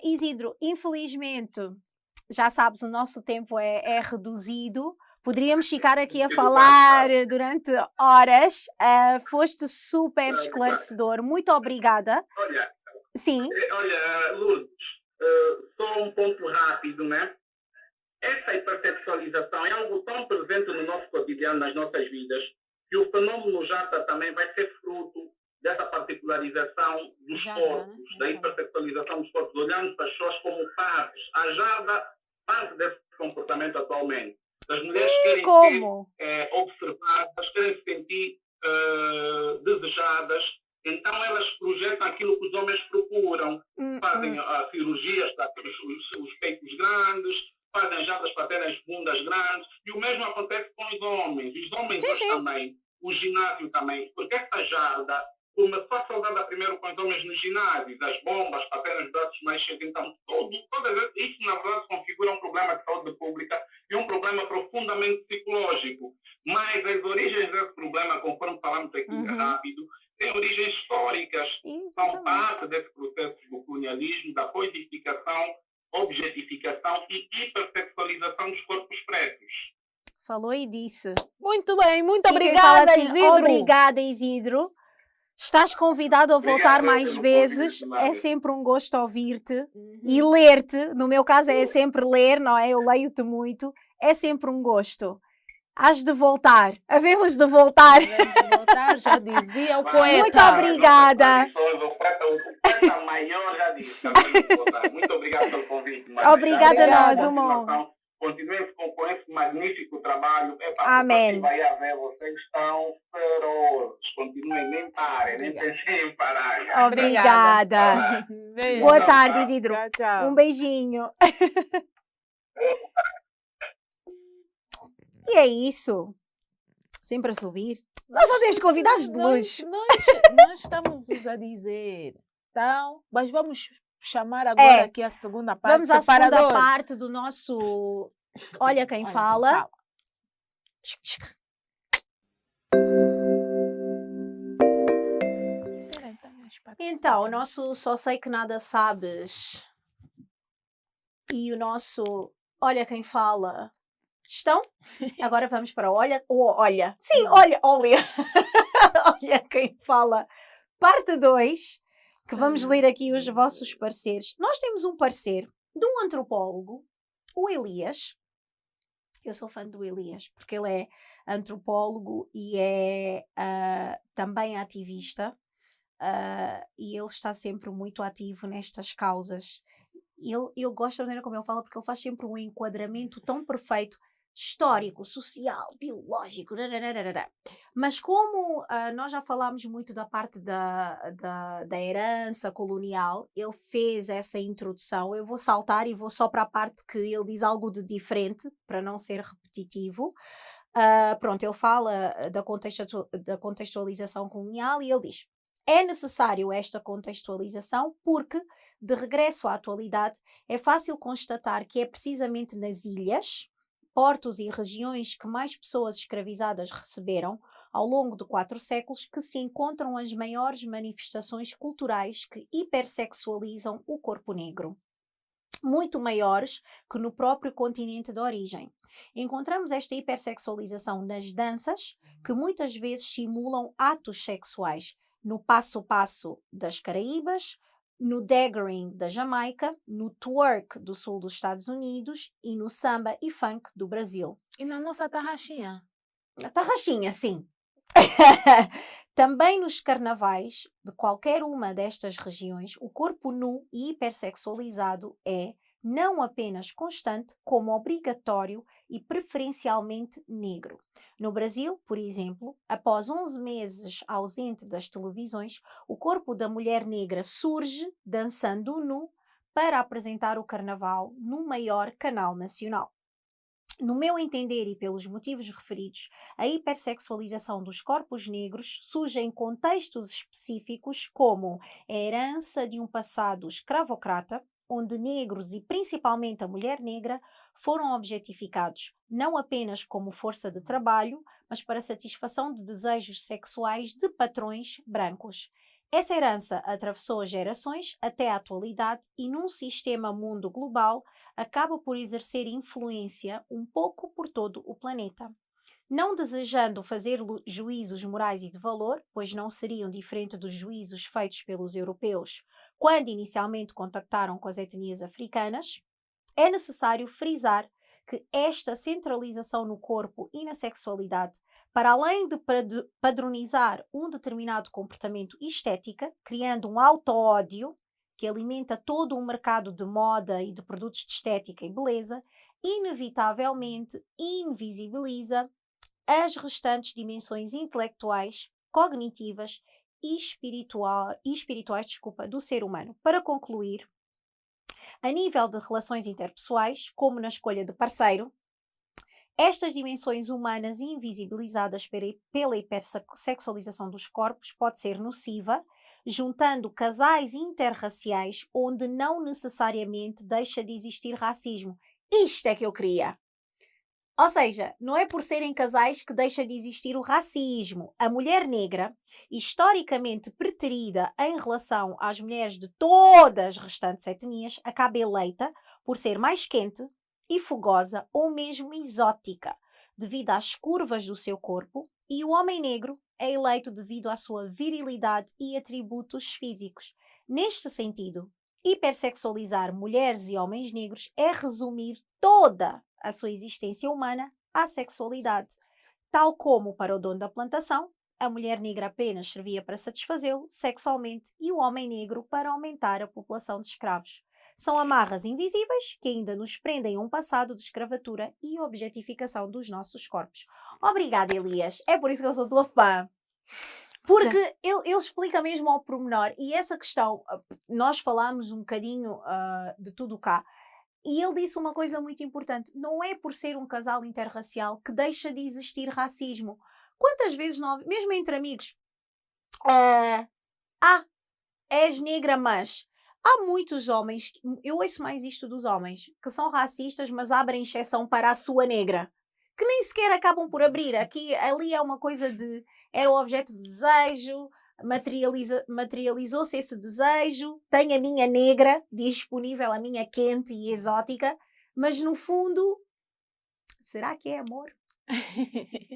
Isidro, infelizmente, já sabes, o nosso tempo é reduzido. Poderíamos ficar aqui a falar durante horas. Foste super esclarecedor. Muito obrigada. Olha, sim. Olha, Lourdes, só um ponto rápido, né? Essa hipersexualização é algo tão presente no nosso cotidiano, nas nossas vidas, que o fenômeno Jata também vai ser fruto dessa particularização dos corpos, da hipersexualização dos corpos. Olhamos para as pessoas como partes. A Jada parte desse comportamento atualmente. As mulheres querem ser observadas, querem se sentir desejadas, então elas projetam aquilo que os homens procuram. Fazem cirurgias para ter os peitos grandes, fazem jadas para terem as bundas grandes, e o mesmo acontece com os homens. Os homens hoje também, o ginásio também, porque essa jarda começou a ser usada primeiro com os homens nos ginásios, as bombas para terem os braços mais cheios. Então, isso na verdade configura um problema de saúde pública e um problema profundamente psicológico. Mas as origens desse problema, conforme falamos aqui rápido, têm origens históricas. São parte desse processo do colonialismo, da codificação, objetificação e hipersexualização dos corpos pretos. Falou e disse. Muito bem, muito E quem fala obrigada, assim, Isidro. obrigada, Isidro. Estás convidado a voltar Obrigado, mais pelo vezes. convite, É Nádia. sempre um gosto ouvir-te e ler-te. No meu caso é sempre ler, não é? Eu leio-te muito. É sempre um gosto. Hás de voltar. Havemos de voltar. Vamos voltar, já dizia o Vai, poeta. Muito obrigada. O prata maior já disse. Muito obrigado pelo convite. Nádia. Obrigada a nós, Obrigada. Humon. Continuem com esse magnífico trabalho. Amém. Vai haver, vocês estão ferozes. Continuem, nem parem, nem Obrigada. pensem em parar. Obrigada. Beijo. Boa tarde, Isidro. Tchau, tchau. Um beijinho. E é isso. Sempre a subir. Nós só temos convidados de luxo. Nós estamos a dizer, então, mas vamos chamar agora aqui a segunda parte. Vamos à segunda separador. parte do nosso Olha Quem Olha, Fala. Então, o nosso Só Sei Que Nada Sabes e o nosso Olha Quem Fala estão. Agora vamos para Olha. Sim, olha. Olha Quem Fala, parte 2, que vamos ler aqui os vossos pareceres. Nós temos um parecer de um antropólogo, o Elias. Eu sou fã do Elias, porque ele é antropólogo e é também ativista. E ele está sempre muito ativo nestas causas. Eu gosto da maneira como ele fala, porque ele faz sempre um enquadramento tão perfeito, histórico, social, biológico, mas como nós já falámos muito da parte da herança colonial, ele fez essa introdução. Eu vou saltar e vou só para a parte que ele diz algo de diferente, para não ser repetitivo. Pronto, ele fala da contextualização colonial e ele diz: é necessário esta contextualização porque, de regresso à atualidade, é fácil constatar que é precisamente nas ilhas, portos e regiões que mais pessoas escravizadas receberam ao longo de 4 séculos que se encontram as maiores manifestações culturais que hipersexualizam o corpo negro, muito maiores que no próprio continente de origem. Encontramos esta hipersexualização nas danças, que muitas vezes simulam atos sexuais, no passo-passo das Caraíbas, no daggering da Jamaica, no twerk do sul dos Estados Unidos e no samba e funk do Brasil. E na nossa tarraxinha? A tarraxinha, sim. Também nos carnavais de qualquer uma destas regiões, o corpo nu e hipersexualizado é não apenas constante, como obrigatório e preferencialmente negro. No Brasil, por exemplo, após 11 meses ausente das televisões, o corpo da mulher negra surge dançando nu para apresentar o carnaval no maior canal nacional. No meu entender e pelos motivos referidos, a hipersexualização dos corpos negros surge em contextos específicos como a herança de um passado escravocrata, onde negros e principalmente a mulher negra foram objetificados não apenas como força de trabalho, mas para satisfação de desejos sexuais de patrões brancos. Essa herança atravessou gerações até a atualidade e num sistema mundo global acaba por exercer influência um pouco por todo o planeta. Não desejando fazer juízos morais e de valor, pois não seriam diferentes dos juízos feitos pelos europeus quando inicialmente contactaram com as etnias africanas, é necessário frisar que esta centralização no corpo e na sexualidade, para além de padronizar um determinado comportamento e estética, criando um auto-ódio que alimenta todo um mercado de moda e de produtos de estética e beleza, inevitavelmente invisibiliza as restantes dimensões intelectuais, cognitivas e espirituais do ser humano. Para concluir, a nível de relações interpessoais, como na escolha de parceiro, estas dimensões humanas invisibilizadas pela hipersexualização dos corpos pode ser nociva, juntando casais interraciais onde não necessariamente deixa de existir racismo. Isto é que eu queria! Ou seja, não é por serem casais que deixa de existir o racismo. A mulher negra, historicamente preterida em relação às mulheres de todas as restantes etnias, acaba eleita por ser mais quente e fogosa ou mesmo exótica, devido às curvas do seu corpo e o homem negro é eleito devido à sua virilidade e atributos físicos. Neste sentido, hipersexualizar mulheres e homens negros é resumir toda a sua existência humana à sexualidade. Tal como para o dono da plantação, a mulher negra apenas servia para satisfazê-lo sexualmente e o homem negro para aumentar a população de escravos. São amarras invisíveis que ainda nos prendem a um passado de escravatura e objetificação dos nossos corpos. Obrigada, Elias. É por isso que eu sou tua fã. Porque ele explica mesmo ao pormenor. E essa questão, nós falámos um bocadinho de tudo cá. E ele disse uma coisa muito importante. Não é por ser um casal interracial que deixa de existir racismo. Quantas vezes, mesmo entre amigos, és negra, mas... Há muitos homens, eu ouço mais isto dos homens, que são racistas, mas abrem exceção para a sua negra. Que nem sequer acabam por abrir. Ali é uma coisa de... Era o objeto de desejo, materializou-se esse desejo, tenho a minha negra disponível, a minha quente e exótica, mas no fundo, será que é amor?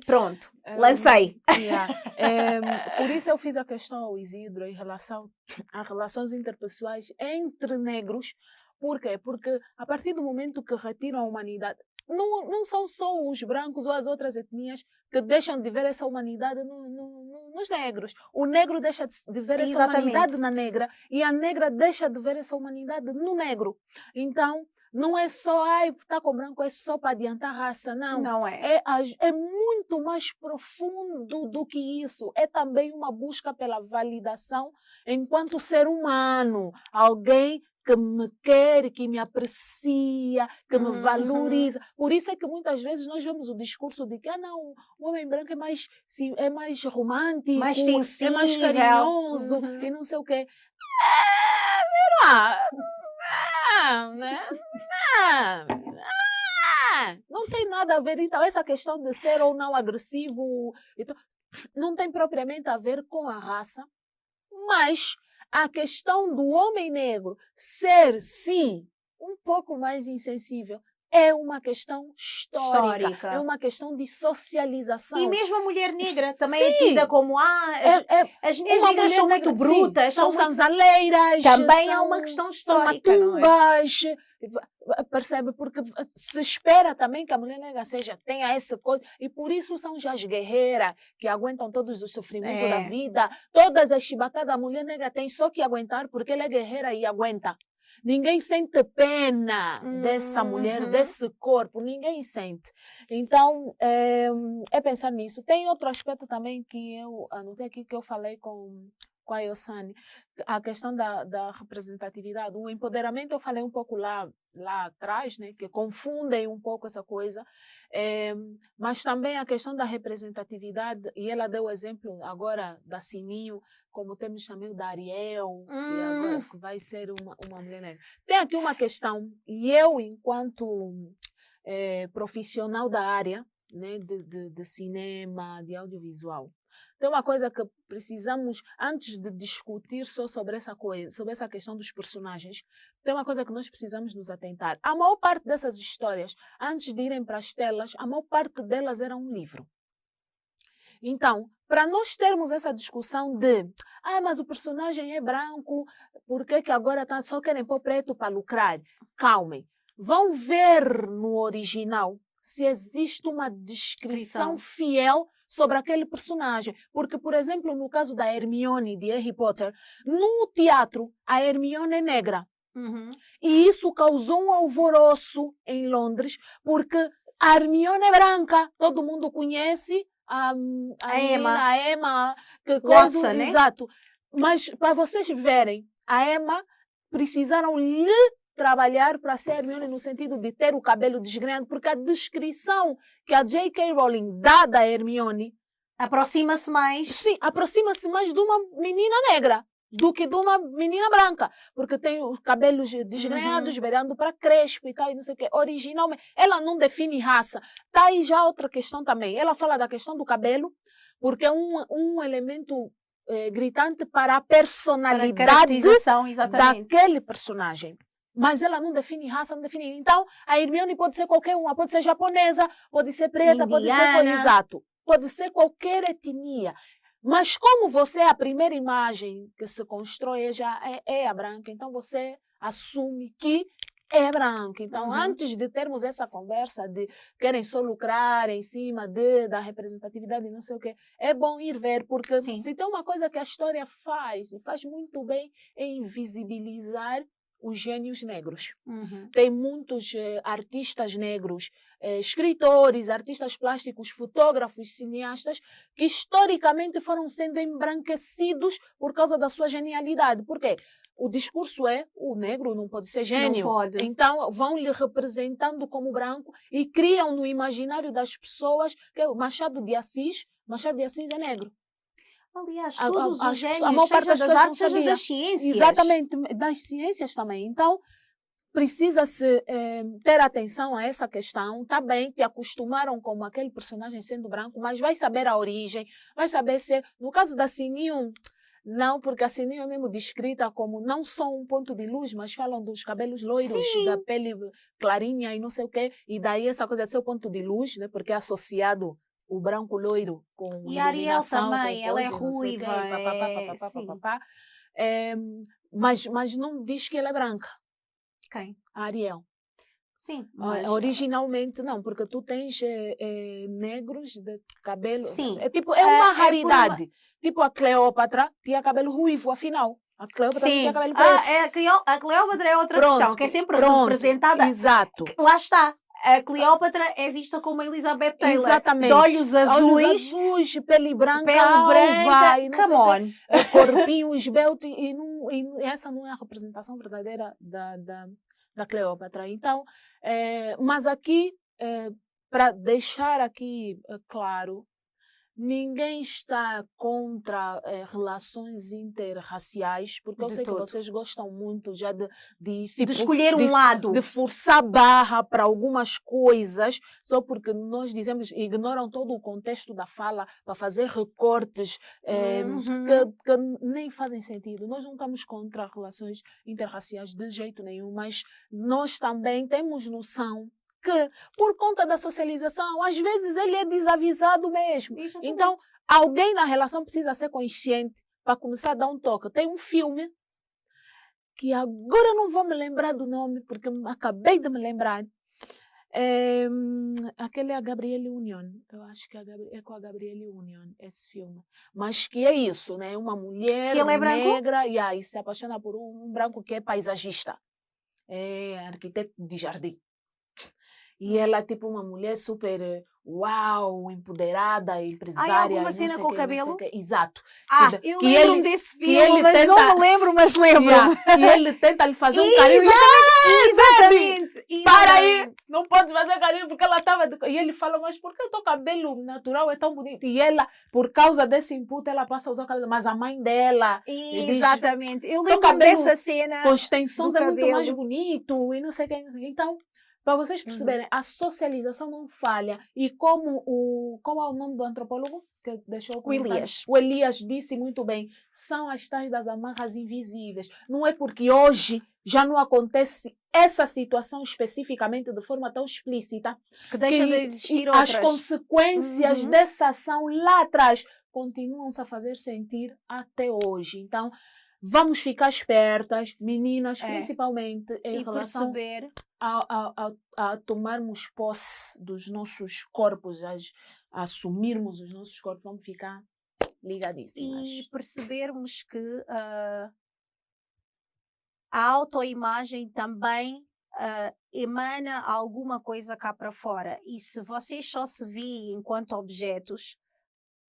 Pronto, lancei. Por isso eu fiz a questão ao Isidro em relação às relações interpessoais entre negros. Por quê? Porque a partir do momento que retiram a humanidade, não são só os brancos ou as outras etnias que deixam de ver essa humanidade nos negros. O negro deixa de ver essa humanidade na negra e a negra deixa de ver essa humanidade no negro. Então, não é só, tá com branco, é só para adiantar a raça, não. Não é. É muito mais profundo do que isso. É também uma busca pela validação enquanto ser humano. Alguém que me quer, que me aprecia, que me valoriza. Por isso é que muitas vezes nós vemos o discurso de que não, o homem branco é mais romântico, mais sensível, é mais carinhoso e não sei o quê. Não tem nada a ver. Então, essa questão de ser ou não agressivo então, não tem propriamente a ver com a raça, mas a questão do homem negro ser, sim, um pouco mais insensível é uma questão histórica. É uma questão de socialização. E mesmo a mulher negra também é tida como as mulheres negras são muito brutas, são sanzaleiras. Também há uma questão histórica, são matumbas. Percebe? Porque se espera também que a mulher negra tenha essa coisa, e por isso são já as guerreiras que aguentam todos os sofrimentos da vida, todas as chibatadas a mulher negra tem só que aguentar porque ela é guerreira e aguenta. Ninguém sente pena dessa mulher, desse corpo, ninguém sente. Então, é pensar nisso. Tem outro aspecto também que eu anotei aqui, que eu falei com a Yossani, a questão da representatividade. O empoderamento, eu falei um pouco lá atrás, né, que confundem um pouco essa coisa, mas também a questão da representatividade, e ela deu o exemplo agora da Sininho, como temos também da Ariel, que agora vai ser uma mulher negra. Tem aqui uma questão, e eu, enquanto profissional da área, né, de cinema, de audiovisual, tem uma coisa que precisamos, antes de discutir só sobre essa coisa, sobre essa questão dos personagens, tem uma coisa que nós precisamos nos atentar. A maior parte dessas histórias, antes de irem para as telas, a maior parte delas era um livro. Então, para nós termos essa discussão de mas o personagem é branco, por que agora só querem pôr preto para lucrar? Calmem. Vão ver no original se existe uma descrição fiel sobre aquele personagem. Porque, por exemplo, no caso da Hermione de Harry Potter, no teatro, a Hermione é negra. E isso causou um alvoroço em Londres, porque a Hermione é branca, todo mundo conhece a Emma Watson, né? Exato. Mas para vocês verem, a Emma precisaram lhe trabalhar para ser Hermione no sentido de ter o cabelo desgrenhado, porque a descrição que a J.K. Rowling dá da Hermione aproxima-se mais. Sim, aproxima-se mais de uma menina negra do que de uma menina branca, porque tem os cabelos desgrenhados, beirando para crespo e tal, e não sei o quê. Originalmente, ela não define raça. Tá aí já outra questão também. Ela fala da questão do cabelo, porque é um elemento gritante para a personalidade exatamente, daquele personagem. mas ela não define raça, não define. Então, a Hermione pode ser qualquer uma, pode ser japonesa, pode ser preta, pode ser exato, pode ser qualquer etnia. Mas como você, a primeira imagem que se constrói é a branca, então você assume que é branca. Então, antes de termos essa conversa de querem só lucrar em cima da representatividade e não sei o quê, é bom ir ver, porque se tem uma coisa que a história faz, e faz muito bem, é invisibilizar os gênios negros. Tem muitos artistas negros, escritores, artistas plásticos, fotógrafos, cineastas, que historicamente foram sendo embranquecidos por causa da sua genialidade. Por quê? O discurso é, o negro não pode ser gênio. Não pode. Então, vão lhe representando como branco e criam no imaginário das pessoas que o Machado de Assis é negro. Aliás, todos os génios, a maior parte seja das pessoas artes, não seja sabia. das ciências. Exatamente, das ciências também. Então, precisa-se ter atenção a essa questão. Está bem, te acostumaram como aquele personagem sendo branco, mas vai saber a origem, vai saber se... No caso da Sininho, não, porque a Sininho é mesmo descrita como não só um ponto de luz, mas falam dos cabelos loiros, da pele clarinha e não sei o quê. E daí essa coisa de ser o ponto de luz, né, porque é associado o branco loiro com e a Ariel também, com ela é coisa, não sei o ruiva. quê, mas não diz que ela é branca. Quem? A Ariel. Sim. Mas... Originalmente não, porque tu tens negros de cabelo. Sim. É uma raridade. Tipo a Cleópatra tinha cabelo ruivo, afinal. A Cleópatra tinha cabelo preto. A Cleópatra é outra questão, que é sempre representada. Exato. Lá está. A Cleópatra é vista como a Elizabeth Taylor. Exatamente. De olhos azuis. Olhos azuis, pele branca, come on. Corpinho esbelto. E essa não é a representação verdadeira da Cleópatra. Então, mas aqui, para deixar aqui claro, ninguém está contra relações interraciais, porque eu sei que vocês gostam muito já de escolher um lado. De forçar barra para algumas coisas, só porque nós dizemos, ignoram todo o contexto da fala para fazer recortes que nem fazem sentido. Nós não estamos contra relações interraciais de jeito nenhum, mas nós também temos noção que, por conta da socialização, às vezes ele é desavisado mesmo. Exatamente. Então, alguém na relação precisa ser consciente para começar a dar um toque. Tem um filme que agora não vou me lembrar do nome, porque acabei de me lembrar. Aquele é a Gabrielle Union. Eu acho que é com a Gabrielle Union, esse filme. Mas que é isso, né? Uma mulher que ele é negra e se apaixona por um branco que é paisagista. É arquiteto de jardim. E ela é tipo uma mulher super, uau, empoderada, empresária. Alguma cena com o cabelo? Exato. Eu lembro-me desse filme, mas não me lembro, mas lembro. E ele tenta lhe fazer um carinho. Exatamente. Para aí, não pode fazer carinho porque ela estava... E ele fala, mas por que o teu cabelo natural é tão bonito? E ela, por causa desse input, ela passa a usar o cabelo. Mas a mãe dela... Exatamente. Diz, eu lembro dessa cena. Com extensões é muito mais bonito e não sei o que. Então... Para vocês perceberem, a socialização não falha. E como qual é o nome do antropólogo que deixou o Elias? O Elias disse muito bem, são as tais das amarras invisíveis. Não é porque hoje já não acontece essa situação especificamente de forma tão explícita que deixa de existir outras. As consequências dessa ação lá atrás continuam-se a fazer sentir até hoje. Então, vamos ficar espertas, meninas, principalmente, em relação a tomarmos posse dos nossos corpos, a assumirmos os nossos corpos, vamos ficar ligadíssimas. E percebermos que a autoimagem também emana alguma coisa cá para fora. E se vocês só se veem enquanto objetos,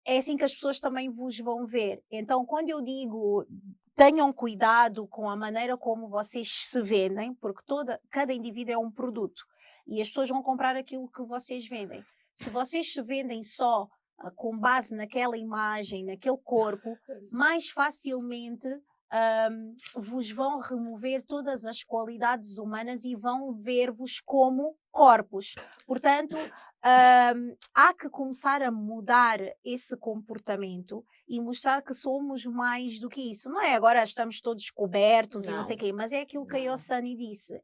é assim que as pessoas também vos vão ver. Então, quando eu digo... Tenham cuidado com a maneira como vocês se vendem, porque cada indivíduo é um produto e as pessoas vão comprar aquilo que vocês vendem. Se vocês se vendem só com base naquela imagem, naquele corpo, mais facilmente vos vão remover todas as qualidades humanas e vão ver-vos como corpos. Portanto, há que começar a mudar esse comportamento e mostrar que somos mais do que isso. Não é agora estamos todos cobertos e não sei o quê, mas é aquilo que a Yossani disse,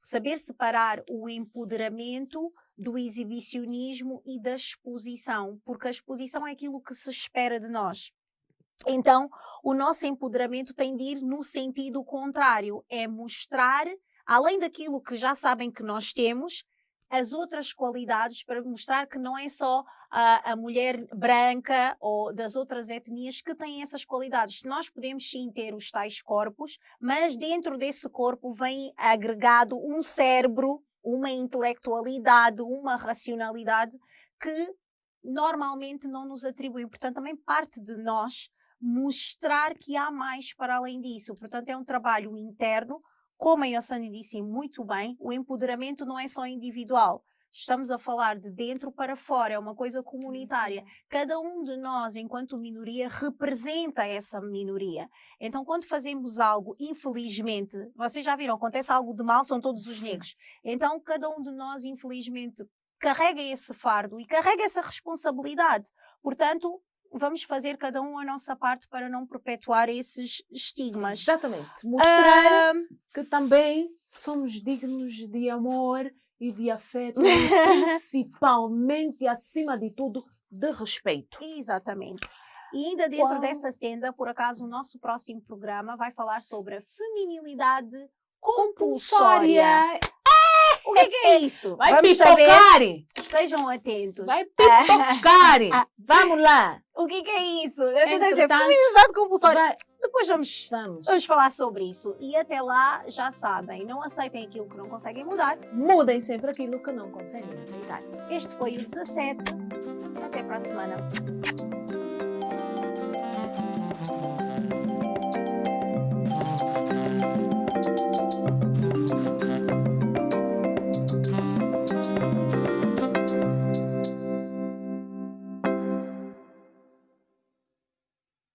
saber separar o empoderamento do exibicionismo e da exposição, porque a exposição é aquilo que se espera de nós. Então, o nosso empoderamento tem de ir no sentido contrário, é mostrar, além daquilo que já sabem que nós temos, as outras qualidades para mostrar que não é só a mulher branca ou das outras etnias que têm essas qualidades. Nós podemos sim ter os tais corpos, mas dentro desse corpo vem agregado um cérebro, uma intelectualidade, uma racionalidade que normalmente não nos atribuem. Portanto, também parte de nós mostrar que há mais para além disso. Portanto, é um trabalho interno. Como a Yossani disse muito bem, o empoderamento não é só individual. Estamos a falar de dentro para fora, é uma coisa comunitária. Cada um de nós, enquanto minoria, representa essa minoria. Então, quando fazemos algo, infelizmente, vocês já viram, acontece algo de mal, são todos os negros. Então, cada um de nós, infelizmente, carrega esse fardo e carrega essa responsabilidade. Portanto, vamos fazer cada um a nossa parte para não perpetuar esses estigmas. Exatamente. Mostrar que também somos dignos de amor e de afeto, e principalmente, acima de tudo, de respeito. Exatamente. E ainda dentro dessa senda, por acaso, o nosso próximo programa vai falar sobre a feminilidade compulsória. O que é isso? Vai Vamos pipocar! saber. Estejam atentos. Vai pipocar! Vamos lá! O que é isso? Eu estou a dizer, Entretanto, feminilidade compulsória. Depois vamos falar sobre isso. E até lá, já sabem, não aceitem aquilo que não conseguem mudar. Mudem sempre aquilo que não conseguem aceitar. Este foi o 17. Até para a semana.